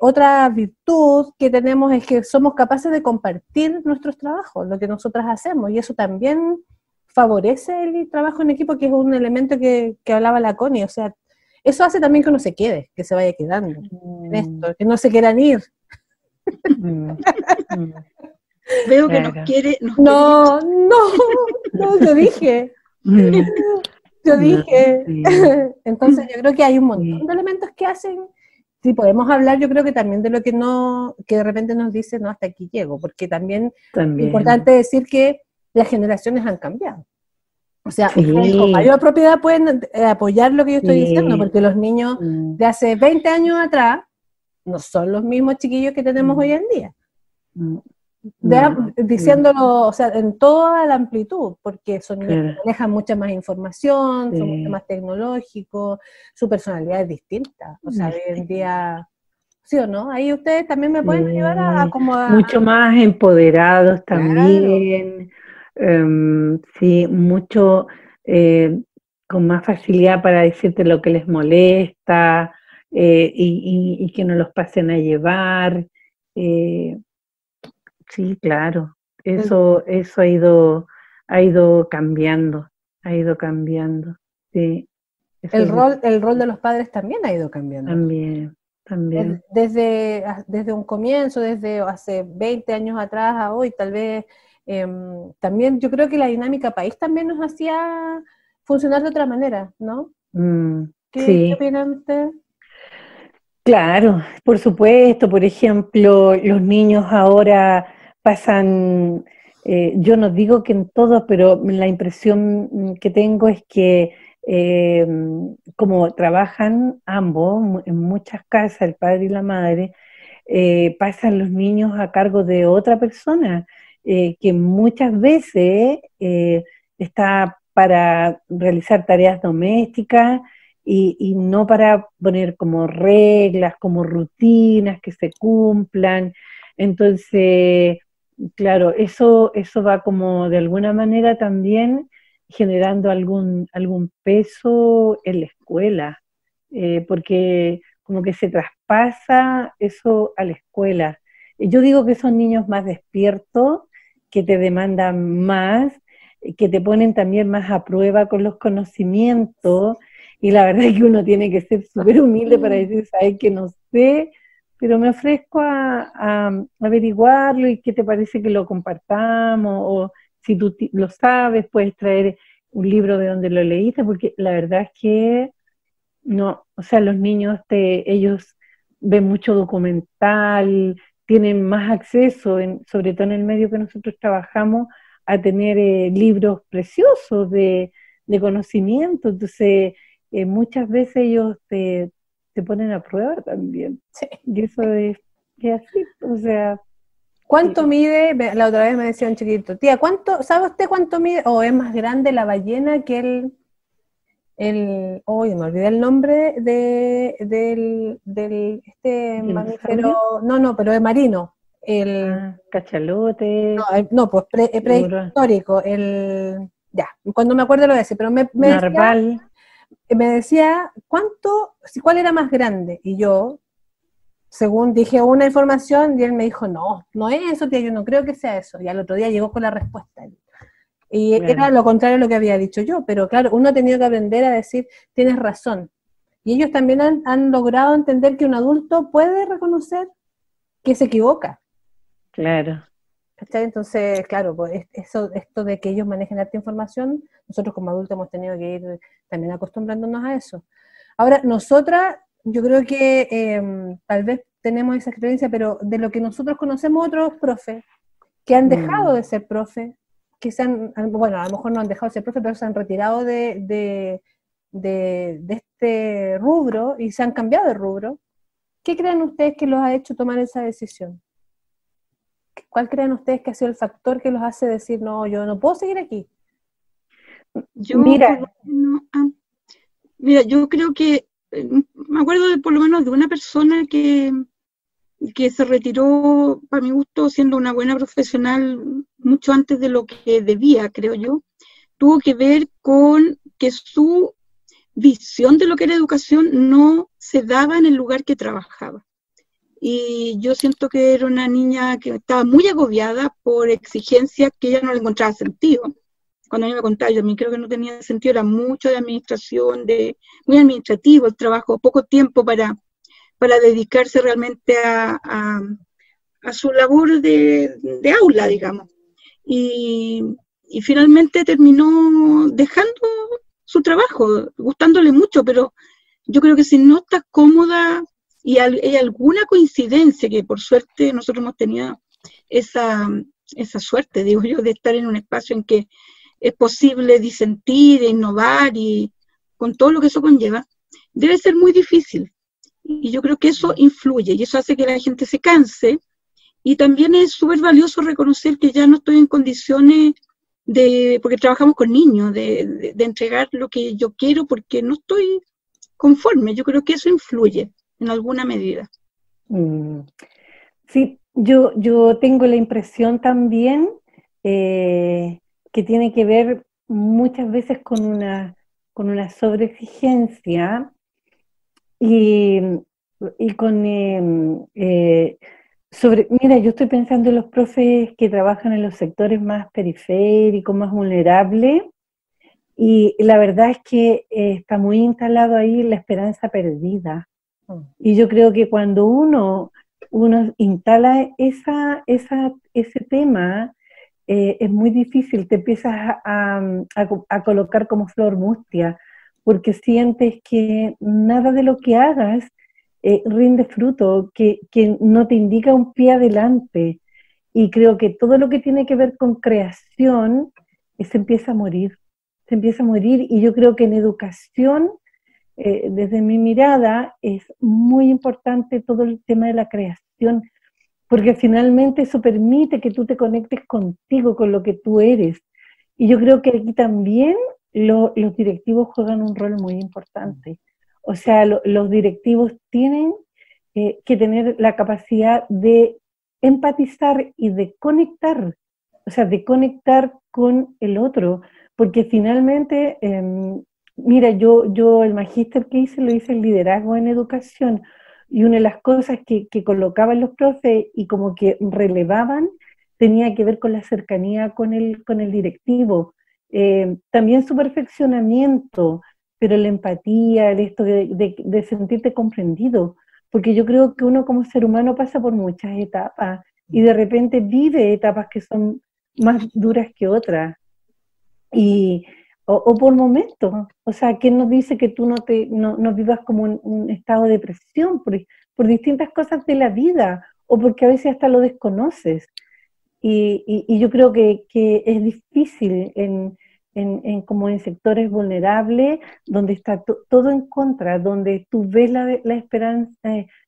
Otra virtud que tenemos es que somos capaces de compartir nuestros trabajos, lo que nosotras hacemos, y eso también favorece el trabajo en equipo, que es un elemento que hablaba la Connie. O sea, eso hace también que uno se quede, que se vaya quedando en esto, que no se quieran ir. Veo que nos quiere. No, yo dije. Entonces yo creo que hay un montón de elementos que hacen. Sí, podemos hablar, yo creo que también de lo que de repente nos dice, no, hasta aquí llego, porque también es importante decir que las generaciones han cambiado. O sea, ustedes con mayor propiedad pueden apoyar lo que yo estoy diciendo, porque los niños de hace 20 años atrás no son los mismos chiquillos que tenemos hoy en día. Diciéndolo, o sea, en toda la amplitud, porque son niños que manejan mucha más información, son mucho más tecnológicos, su personalidad es distinta. O sea, hoy en día, ¿sí o no? Ahí ustedes también me pueden ayudar a como mucho más empoderados también, sí, mucho con más facilidad para decirte lo que les molesta, y que no los pasen a llevar. Sí, claro, eso ha ido cambiando, Sí, eso El es rol de los padres también ha ido cambiando. también. Desde un comienzo, desde hace 20 años atrás a hoy, tal vez, también yo creo que la dinámica país también nos hacía funcionar de otra manera, ¿no? ¿Qué Sí, opinan ustedes? claro, por supuesto. Por ejemplo, los niños ahora pasan, yo no digo que en todos, pero la impresión que tengo es que eh, como trabajan ambos en muchas casas, el padre y la madre, pasan los niños a cargo de otra persona, que muchas veces está para realizar tareas domésticas y no para poner como reglas, como rutinas que se cumplan. Entonces, claro, eso va como de alguna manera también generando algún peso en la escuela, porque como que se traspasa eso a la escuela. Yo digo que son niños más despiertos, que te demandan más, que te ponen también más a prueba con los conocimientos, y la verdad es que uno tiene que ser súper humilde para decir, sabes que no sé, pero me ofrezco a averiguarlo y qué te parece que lo compartamos, o si tú lo sabes, puedes traer un libro de donde lo leíste, porque la verdad es que no, o sea, los niños, ellos ven mucho documental, tienen más acceso, sobre todo en el medio que nosotros trabajamos, a tener libros preciosos de conocimiento. Entonces, muchas veces ellos te ponen a prueba también. Sí. Y eso es así, o sea, ¿Cuánto mide? La otra vez me decía un chiquito, tía, ¿sabe usted cuánto mide? ¿O es más grande la ballena que hoy me olvidé el nombre del este mamífero, dinosaurio, no, pero es marino, cachalote, no, pues tiburón, prehistórico, ya, cuando me acuerdo lo voy a decir, pero narval. me decía, ¿cuál era más grande? Y yo, según dije una información, y él me dijo, no es eso, tía, yo no creo que sea eso, y al otro día llegó con la respuesta. Y era Claro. lo contrario a lo que había dicho yo, pero claro, uno ha tenido que aprender a decir, tienes razón. Y ellos también han logrado entender que un adulto puede reconocer que se equivoca. Claro. ¿Cachai? Entonces, claro, pues esto de que ellos manejen esta información, nosotros como adultos hemos tenido que ir también acostumbrándonos a eso. Ahora, nosotras, yo creo que tal vez tenemos esa experiencia, pero de lo que nosotros conocemos otros profes que han dejado de ser profe, que bueno, a lo mejor no han dejado de ser profe, pero se han retirado de este rubro y se han cambiado de rubro. ¿Qué creen ustedes que los ha hecho tomar esa decisión? ¿Cuál creen ustedes que ha sido el factor que los hace decir, no, yo no puedo seguir aquí? Yo, por lo menos, mira, yo creo que me acuerdo por lo menos de una persona que se retiró, para mi gusto, siendo una buena profesional mucho antes de lo que debía, creo yo. Tuvo que ver con que su visión de lo que era educación no se daba en el lugar que trabajaba. Y yo siento que era una niña que estaba muy agobiada por exigencias que ella no le encontraba sentido. Cuando a mí me contaba, yo a mí creo que no tenía sentido, era mucho de administración, muy administrativo el trabajo, poco tiempo para dedicarse realmente a su labor de aula, digamos. Y finalmente terminó dejando su trabajo, gustándole mucho, pero yo creo que si no estás cómoda y hay alguna coincidencia, que por suerte nosotros hemos tenido esa suerte, digo yo, de estar en un espacio en que es posible disentir, innovar y con todo lo que eso conlleva, debe ser muy difícil. Y yo creo que eso influye y eso hace que la gente se canse. Y también es súper valioso reconocer que ya no estoy en condiciones porque trabajamos con niños, de entregar lo que yo quiero porque no estoy conforme. Yo creo que eso influye en alguna medida. Sí, yo tengo la impresión también que tiene que ver muchas veces con una sobreexigencia y, y con mira, yo estoy pensando en los profes que trabajan en los sectores más periféricos, más vulnerables, Y la verdad es que está muy instalado ahí la esperanza perdida. Y yo creo que cuando uno instala ese tema, es muy difícil, te empiezas a colocar como flor mustia, porque sientes que nada de lo que hagas rinde fruto, que no te indica un pie adelante. Y creo que todo lo que tiene que ver con creación se empieza a morir, se empieza a morir. Y yo creo que en educación, desde mi mirada, es muy importante todo el tema de la creación, porque finalmente eso permite que tú te conectes contigo, con lo que tú eres. Y yo creo que aquí también los directivos juegan un rol muy importante. O sea, los directivos tienen que tener la capacidad de empatizar y de conectar, o sea, de conectar con el otro, porque finalmente, mira, yo el magíster que hice lo hice en liderazgo en educación, y una de las cosas que colocaban los profes y como que relevaban tenía que ver con la cercanía con el directivo, también su perfeccionamiento, pero la empatía, el esto de sentirte comprendido, porque yo creo que uno como ser humano pasa por muchas etapas y de repente vive etapas que son más duras que otras, y, o por momentos. O sea, ¿quién nos dice que tú no vivas como un estado de depresión por distintas cosas de la vida, o porque a veces hasta lo desconoces? Y yo creo que es difícil como en sectores vulnerables, donde está todo en contra, donde tú ves la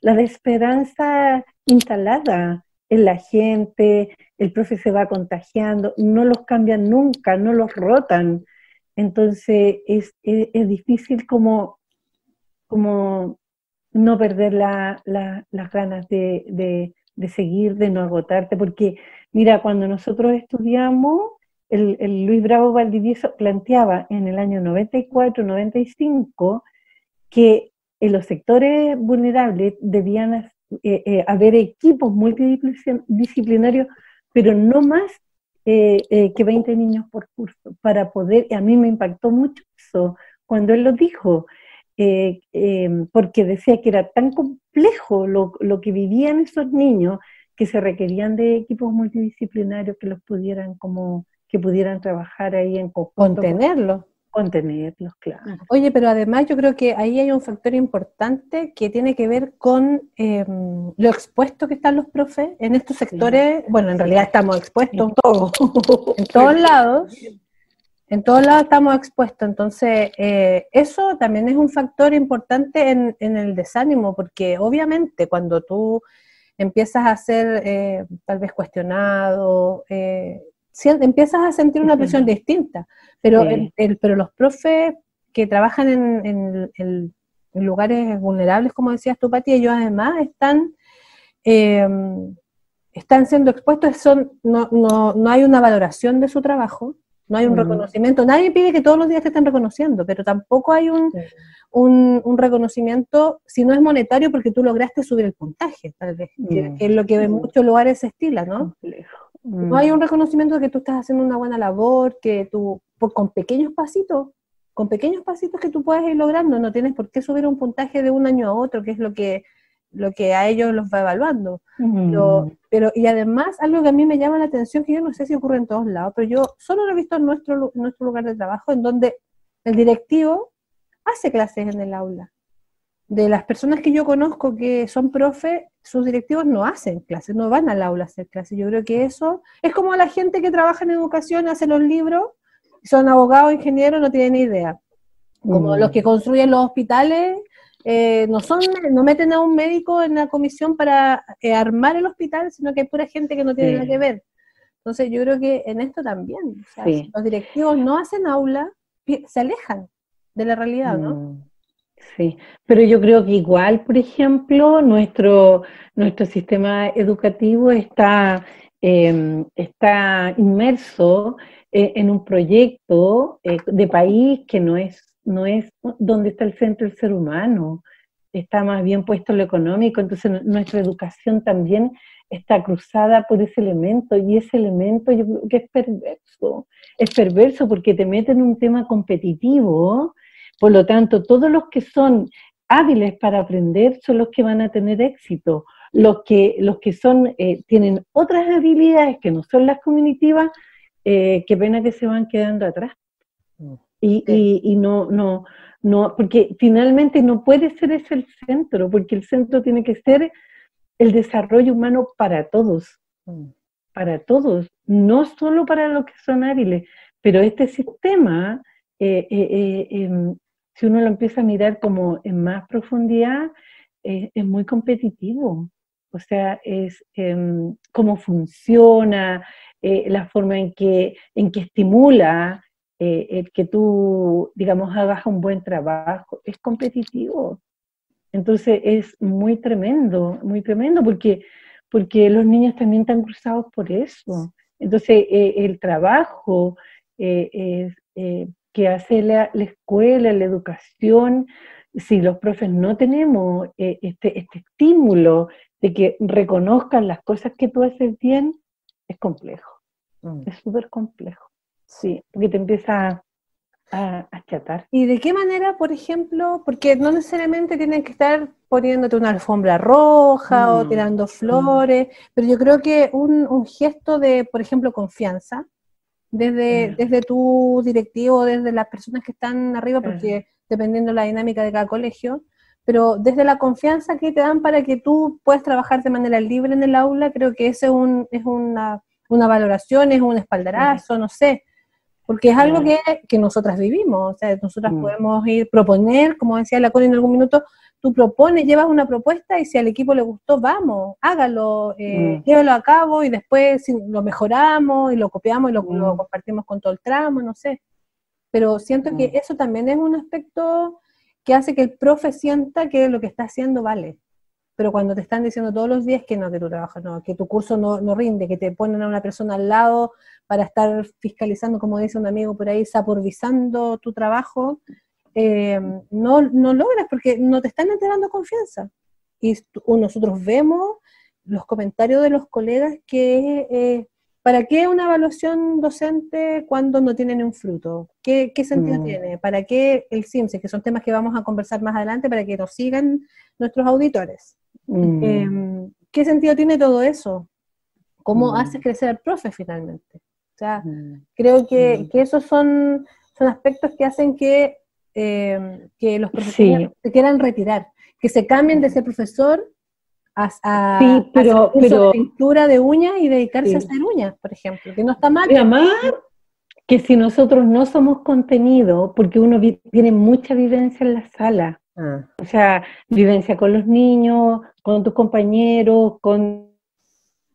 desesperanza instalada en la gente, el profe se va contagiando, no los cambian nunca, no los rotan. Entonces es difícil como no perder las ganas de seguir, de no agotarte, porque mira, cuando nosotros estudiamos, el Luis Bravo Valdivieso planteaba en el año 94, 95, que en los sectores vulnerables debían haber equipos multidisciplinarios, pero no más que 20 niños por curso, para poder, y a mí me impactó mucho eso, cuando él lo dijo, porque decía que era tan complejo lo que vivían esos niños, que se requerían de equipos multidisciplinarios que pudieran trabajar ahí en conjunto. Contenerlos, claro. Oye, pero además yo creo que ahí hay un factor importante que tiene que ver con lo expuesto que están los profes en estos sectores. Sí. Bueno, en realidad estamos expuestos en todo, en todos lados. En todos lados estamos expuestos, entonces eso también es un factor importante en el desánimo, porque obviamente cuando tú empiezas a ser tal vez cuestionado, empiezas a sentir una presión distinta, pero, sí. Pero los profes que trabajan en lugares vulnerables, como decías tú, Pati, ellos además están siendo expuestos, no hay una valoración de su trabajo, no hay un reconocimiento, nadie pide que todos los días te estén reconociendo, pero tampoco hay un reconocimiento, si no es monetario, porque tú lograste subir el puntaje, tal vez, que es lo que en muchos lugares se estila, ¿no? No hay un reconocimiento de que tú estás haciendo una buena labor, que tú, con pequeños pasitos que tú puedes ir logrando, no tienes por qué subir un puntaje de un año a otro, que es lo que a ellos los va evaluando. Pero y además, algo que a mí me llama la atención, que yo no sé si ocurre en todos lados, pero yo solo lo he visto en nuestro lugar de trabajo, en donde el directivo hace clases en el aula. De las personas que yo conozco que son profes, sus directivos no hacen clases, no van al aula a hacer clases. Yo creo que eso es como la gente que trabaja en educación, hace los libros, son abogados, ingenieros, no tienen ni idea. Como los que construyen los hospitales, no meten a un médico en la comisión para armar el hospital, sino que hay pura gente que no tiene nada que ver. Entonces yo creo que en esto también, o sea, si los directivos no hacen aula, se alejan de la realidad, ¿no? Sí, pero yo creo que igual, por ejemplo, nuestro sistema educativo está inmerso en un proyecto de país que no es donde está el centro del ser humano. está más bien puesto en lo económico, entonces nuestra educación también está cruzada por ese elemento, y ese elemento yo creo que es perverso porque te mete en un tema competitivo, por lo tanto todos los que son hábiles para aprender son los que van a tener éxito, los que son, tienen otras habilidades que no son las cognitivas, qué pena que se van quedando atrás. Y no, porque finalmente no puede ser ese el centro, porque el centro tiene que ser el desarrollo humano para todos, no solo para los que son hábiles, pero este sistema, si uno lo empieza a mirar como en más profundidad, es muy competitivo, o sea, es cómo funciona, la forma en que estimula, el que tú, digamos, hagas un buen trabajo, es competitivo. Entonces es muy tremendo porque los niños también están cruzados por eso. Entonces el trabajo que hace la escuela, la educación, si los profes no tenemos este estímulo de que reconozcan las cosas que tú haces bien, es complejo, es súper complejo. Sí, porque te empieza a achatar. ¿Y de qué manera, por ejemplo, porque no necesariamente tienen que estar poniéndote una alfombra roja o tirando flores, pero yo creo que un gesto de, por ejemplo, confianza, desde tu directivo, desde las personas que están arriba, porque dependiendo de la dinámica de cada colegio, pero desde la confianza que te dan para que tú puedas trabajar de manera libre en el aula, creo que ese es una valoración, es un espaldarazo, no sé. Porque es algo que nosotras vivimos, o sea, nosotras podemos proponer, como decía la Connie en algún minuto, tú propones, llevas una propuesta y si al equipo le gustó, vamos, hágalo, llévalo a cabo y después lo mejoramos y lo copiamos y lo compartimos con todo el tramo, no sé. Pero siento que eso también es un aspecto que hace que el profe sienta que lo que está haciendo vale. Pero cuando te están diciendo todos los días que no, que tu trabajo no, que tu curso no rinde, que te ponen a una persona al lado para estar fiscalizando, como dice un amigo por ahí, supervisando tu trabajo, no logras porque no te están entregando confianza. Y nosotros vemos los comentarios de los colegas que ¿para qué una evaluación docente cuando no tiene ni un fruto? ¿Qué sentido tiene? ¿Para qué el CIMSE? Que son temas que vamos a conversar más adelante para que nos sigan nuestros auditores. ¿Qué sentido tiene todo eso? ¿Cómo haces crecer al profe finalmente? O sea, creo que esos son aspectos que hacen que los profesores se quieran retirar, que se cambien de ser profesor a hacer curso de pintura de uñas y dedicarse a hacer uñas, por ejemplo, que no está mal. Y además, que si nosotros no somos contenido, porque uno tiene mucha vivencia en la sala, o sea, vivencia con los niños, con tus compañeros, con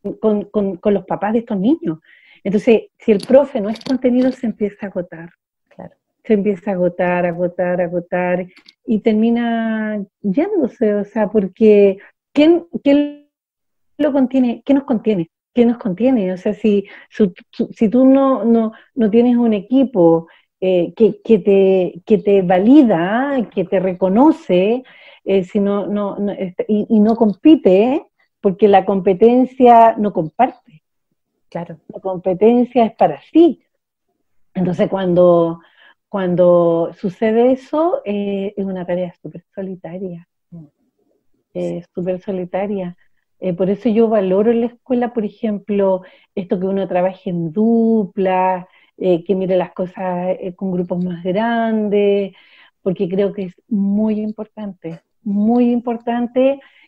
los papás de estos niños. Entonces, si el profe no es contenido, se empieza a agotar. Claro. Se empieza a agotar, y termina yéndose, o sea, porque ¿quién lo contiene? ¿Qué nos contiene? ¿Qué nos contiene? O sea, si tú no tienes un equipo que te valida, que te reconoce, si y no compite, porque la competencia no comparte. Claro. La competencia es para sí. Entonces, cuando sucede eso, es una tarea súper solitaria. Súper solitaria. Por eso yo valoro en la escuela, por ejemplo, esto que uno trabaje en dupla, que mire las cosas con grupos más grandes, porque creo que es muy importante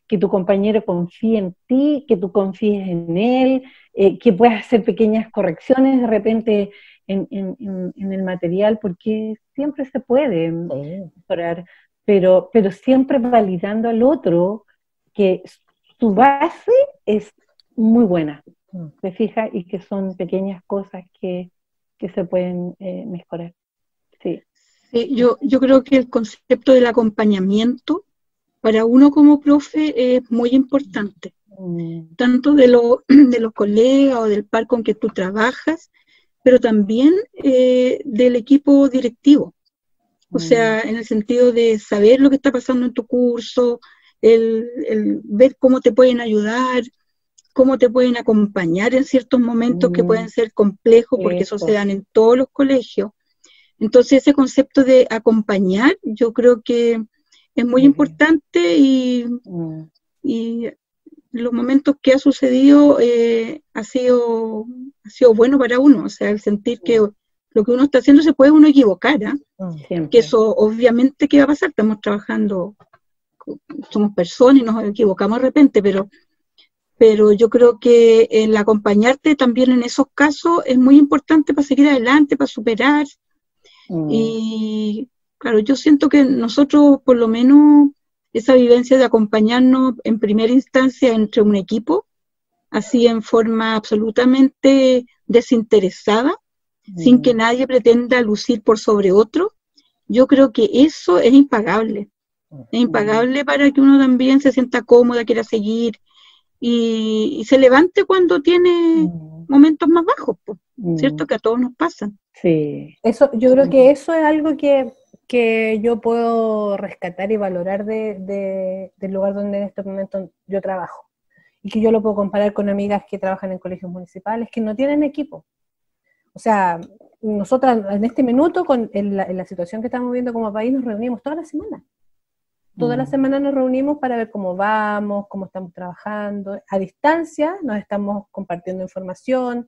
que tu compañero confíe en ti, que tú confíes en él, que puedas hacer pequeñas correcciones de repente en el material, porque siempre se puede mejorar, pero siempre validando al otro que su base es muy buena, ¿te fijas? Y que son pequeñas cosas que se pueden mejorar. Sí. Sí, yo creo que el concepto del acompañamiento para uno como profe es muy importante, tanto de los colegas o del par con que tú trabajas, pero también del equipo directivo. O sea, en el sentido de saber lo que está pasando en tu curso, el ver cómo te pueden ayudar, cómo te pueden acompañar en ciertos momentos que pueden ser complejos, porque eso se dan en todos los colegios. Entonces, ese concepto de acompañar, yo creo que es muy importante y los momentos que ha sucedido ha sido bueno para uno, o sea, el sentir que lo que uno está haciendo se puede uno equivocar, que eso obviamente que va a pasar, estamos trabajando, somos personas y nos equivocamos de repente, pero yo creo que el acompañarte también en esos casos es muy importante para seguir adelante, para superar. Y claro, yo siento que nosotros por lo menos esa vivencia de acompañarnos en primera instancia entre un equipo, así en forma absolutamente desinteresada, sin que nadie pretenda lucir por sobre otro, yo creo que eso es impagable. Es impagable para que uno también se sienta cómoda, quiera seguir y se levante cuando tiene momentos más bajos, ¿cierto? Que a todos nos pasan. Sí. Eso, yo creo que eso es algo que yo puedo rescatar y valorar del lugar donde en este momento yo trabajo. Y que yo lo puedo comparar con amigas que trabajan en colegios municipales, que no tienen equipo. O sea, nosotras en este minuto, en la situación que estamos viviendo como país, nos reunimos toda la semana. Toda la semana nos reunimos para ver cómo vamos, cómo estamos trabajando. A distancia nos estamos compartiendo información,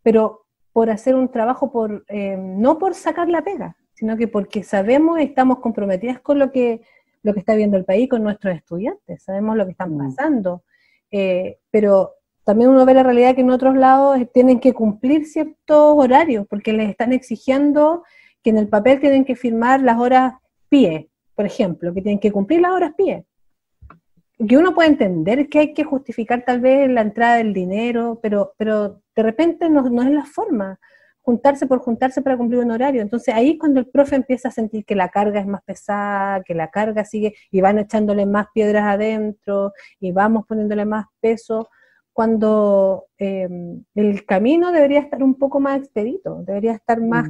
pero por hacer un trabajo, no por sacar la pega, sino que porque sabemos y estamos comprometidas con lo que está viendo el país, con nuestros estudiantes, sabemos lo que están pasando. Pero también uno ve la realidad que en otros lados tienen que cumplir ciertos horarios, porque les están exigiendo que en el papel tienen que firmar las horas PIE, por ejemplo, que tienen que cumplir las horas PIE. Que uno puede entender que hay que justificar tal vez la entrada del dinero, pero de repente no es la forma, juntarse por juntarse para cumplir un horario. Entonces ahí es cuando el profe empieza a sentir que la carga es más pesada, que la carga sigue, y van echándole más piedras adentro, y vamos poniéndole más peso, cuando el camino debería estar un poco más expedito, debería estar más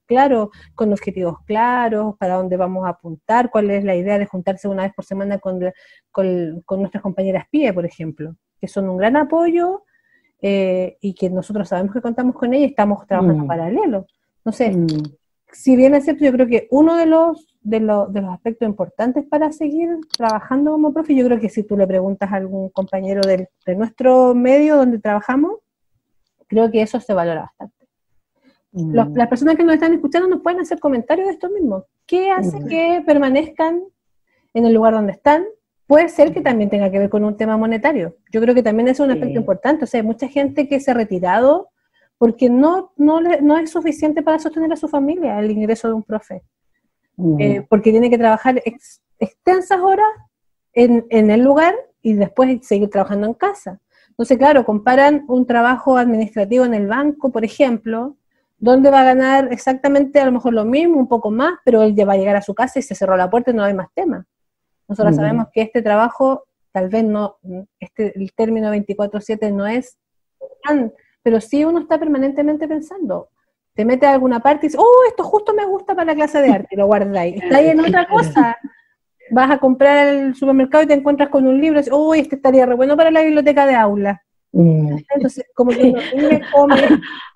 claro, con objetivos claros, para dónde vamos a apuntar, cuál es la idea de juntarse una vez por semana con nuestras compañeras PIE, por ejemplo, que son un gran apoyo y que nosotros sabemos que contamos con ellas y estamos trabajando en paralelo. Entonces, si bien es cierto, yo creo que uno de los aspectos importantes para seguir trabajando como profe, yo creo que si tú le preguntas a algún compañero de nuestro medio donde trabajamos, creo que eso se valora bastante. Las personas que nos están escuchando nos pueden hacer comentarios de esto mismo. ¿Qué hace que permanezcan en el lugar donde están? Puede ser que también tenga que ver con un tema monetario. Yo creo que también es un aspecto importante. O sea, hay mucha gente que se ha retirado porque no es suficiente para sostener a su familia el ingreso de un profe. Porque tiene que trabajar extensas horas en el lugar y después seguir trabajando en casa. Entonces, claro, comparan un trabajo administrativo en el banco, por ejemplo, donde va a ganar exactamente a lo mejor lo mismo, un poco más, pero él ya va a llegar a su casa y se cerró la puerta y no hay más tema. Nosotros sabemos que este trabajo, tal vez no, el término 24/7 no es tan, pero sí uno está permanentemente pensando. Te metes a alguna parte y dices, esto justo me gusta para la clase de arte, y lo guardáis. Está ahí en otra cosa. Vas a comprar al supermercado y te encuentras con un libro y dices, este estaría re bueno para la biblioteca de aula. Entonces, como que uno me come.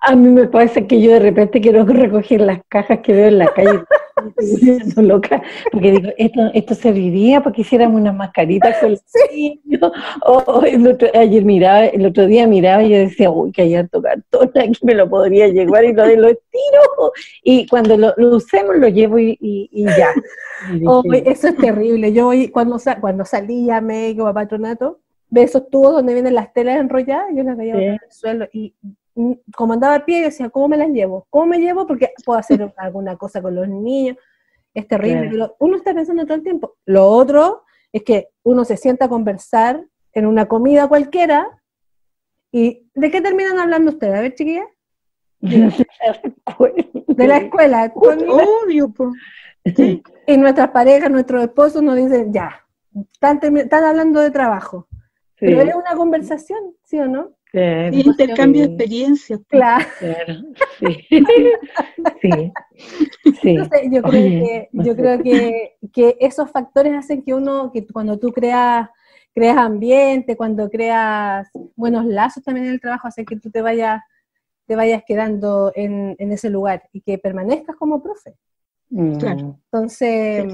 A mí me parece que yo de repente quiero recoger las cajas que veo en la calle. Estoy loca, porque digo, esto serviría para que hiciéramos unas mascaritas con los niños. El otro día miraba y yo decía, que hay harto cartón, aquí me lo podría llevar y lo estiro. Y cuando lo usemos lo llevo y ya. Eso es terrible. Yo cuando salí ya me iba a patronato, de esos tubos donde vienen las telas enrolladas, yo las veía en el suelo y como andaba a pie, decía, ¿cómo me las llevo? ¿Cómo me llevo? Porque puedo hacer alguna cosa con los niños. Es terrible. Pero uno está pensando todo el tiempo. Lo otro es que uno se sienta a conversar en una comida cualquiera y ¿de qué terminan hablando ustedes? A ver, chiquilla. De la escuela. Obvio, pues. Sí. Y nuestras parejas, nuestros esposos nos dicen, ya, están hablando de trabajo. Pero es una conversación, ¿sí o no? Y intercambio de experiencias. Claro. Sí. Sí. Sí. Entonces, yo creo que esos factores hacen que cuando tú creas ambiente, cuando creas buenos lazos también en el trabajo, hacen que tú te vayas quedando en ese lugar y que permanezcas como profe. Claro. Entonces,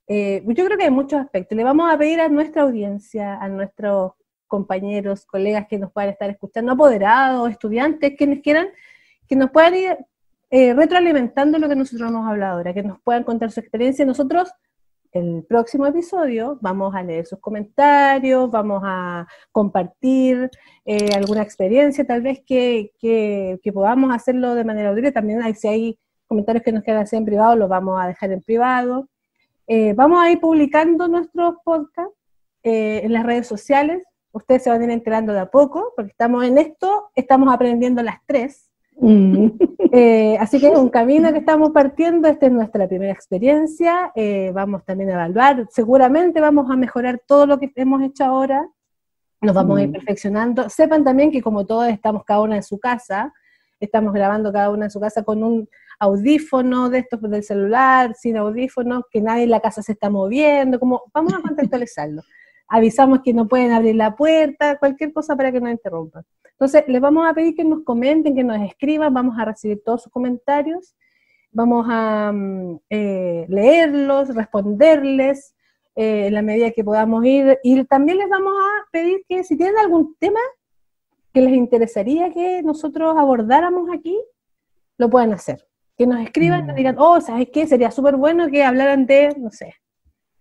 yo creo que hay muchos aspectos. Le vamos a pedir a nuestra audiencia, a nuestros compañeros, colegas que nos puedan estar escuchando, apoderados, estudiantes, quienes quieran, que nos puedan ir retroalimentando lo que nosotros hemos hablado ahora, que nos puedan contar su experiencia. Nosotros, el próximo episodio, vamos a leer sus comentarios, vamos a compartir alguna experiencia, tal vez que podamos hacerlo de manera audible. También si hay comentarios que nos quieran hacer en privado, los vamos a dejar en privado. Vamos a ir publicando nuestros podcasts en las redes sociales. Ustedes se van a ir enterando de a poco, porque estamos en esto, estamos aprendiendo las tres. Así que es un camino que estamos partiendo. Esta es nuestra primera experiencia. Vamos también a evaluar. Seguramente vamos a mejorar todo lo que hemos hecho ahora. Nos vamos a ir perfeccionando. Sepan también que como todos estamos cada una en su casa, estamos grabando cada una en su casa con un audífono de estos del celular, sin audífonos, que nadie en la casa se está moviendo, como vamos a contextualizarlo. Avisamos que no pueden abrir la puerta, cualquier cosa para que no interrumpan. Entonces, les vamos a pedir que nos comenten, que nos escriban, vamos a recibir todos sus comentarios, vamos a leerlos, responderles en la medida que podamos ir, y también les vamos a pedir que si tienen algún tema que les interesaría que nosotros abordáramos aquí, lo puedan hacer. Que nos escriban, nos digan, ¿sabes qué? Sería súper bueno que hablaran de, no sé,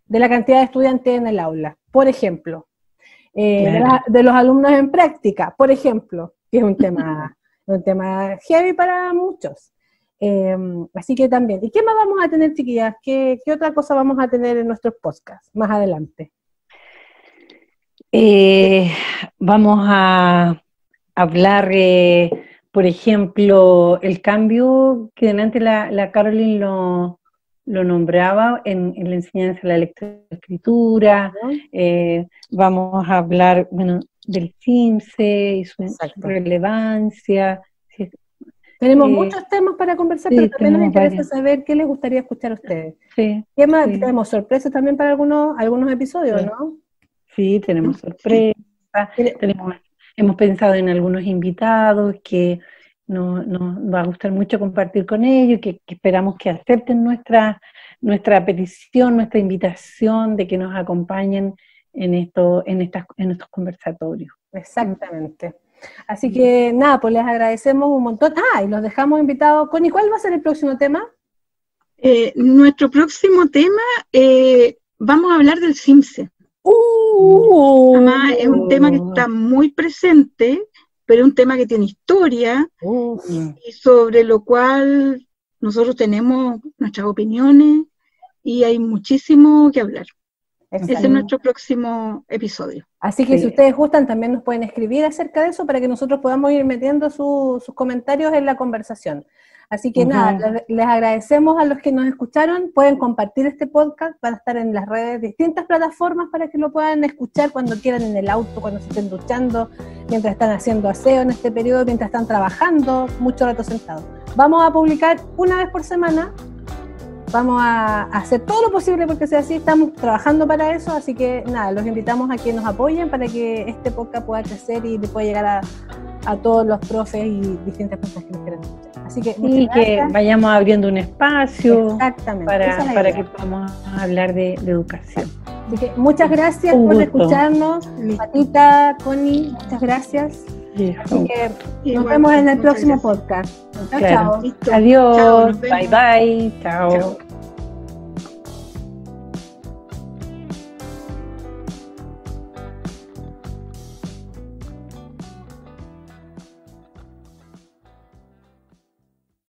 de la cantidad de estudiantes en el aula, por ejemplo. De los alumnos en práctica, por ejemplo, que es un tema heavy para muchos. Así que también. ¿Y qué más vamos a tener, chiquillas? ¿Qué otra cosa vamos a tener en nuestros podcasts más adelante? Vamos a hablar, por ejemplo, el cambio que delante la Caroline lo nombraba en la enseñanza de la lectoescritura. Vamos a hablar, del CIMSE y su relevancia. Sí. Tenemos muchos temas para conversar, pero también nos interesa saber qué les gustaría escuchar a ustedes. Sí, ¿Qué más? Tenemos sorpresas también para algunos episodios, ¿no? Sí, tenemos sorpresas. Hemos pensado en algunos invitados que nos va a gustar mucho compartir con ellos, que esperamos que acepten nuestra petición, nuestra invitación de que nos acompañen en estos conversatorios. Exactamente. Así que nada, pues les agradecemos un montón. Y los dejamos invitados. Connie, ¿cuál va a ser el próximo tema? Nuestro próximo tema, vamos a hablar del CIMSE. Además, es un tema que está muy presente, pero es un tema que tiene historia y sobre lo cual nosotros tenemos nuestras opiniones y hay muchísimo que hablar. Ese es nuestro próximo episodio. Así que si ustedes gustan, también nos pueden escribir acerca de eso para que nosotros podamos ir metiendo sus comentarios en la conversación. Así que nada, les agradecemos a los que nos escucharon. Pueden compartir este podcast, van a estar en las redes, distintas plataformas para que lo puedan escuchar cuando quieran, en el auto, cuando se estén duchando, mientras están haciendo aseo en este periodo, mientras están trabajando, mucho rato sentados. Vamos a publicar una vez por semana. Vamos a hacer todo lo posible porque sea así, estamos trabajando para eso, así que nada, los invitamos a que nos apoyen para que este podcast pueda crecer y pueda llegar a todos los profes y distintas personas que nos quieran escuchar. Así que que vayamos abriendo un espacio para que podamos hablar de educación. Así que muchas gracias por escucharnos, Patita, Connie, muchas gracias. Así que nos vemos en el próximo podcast. Chao, chao. Adiós, bye bye, chao.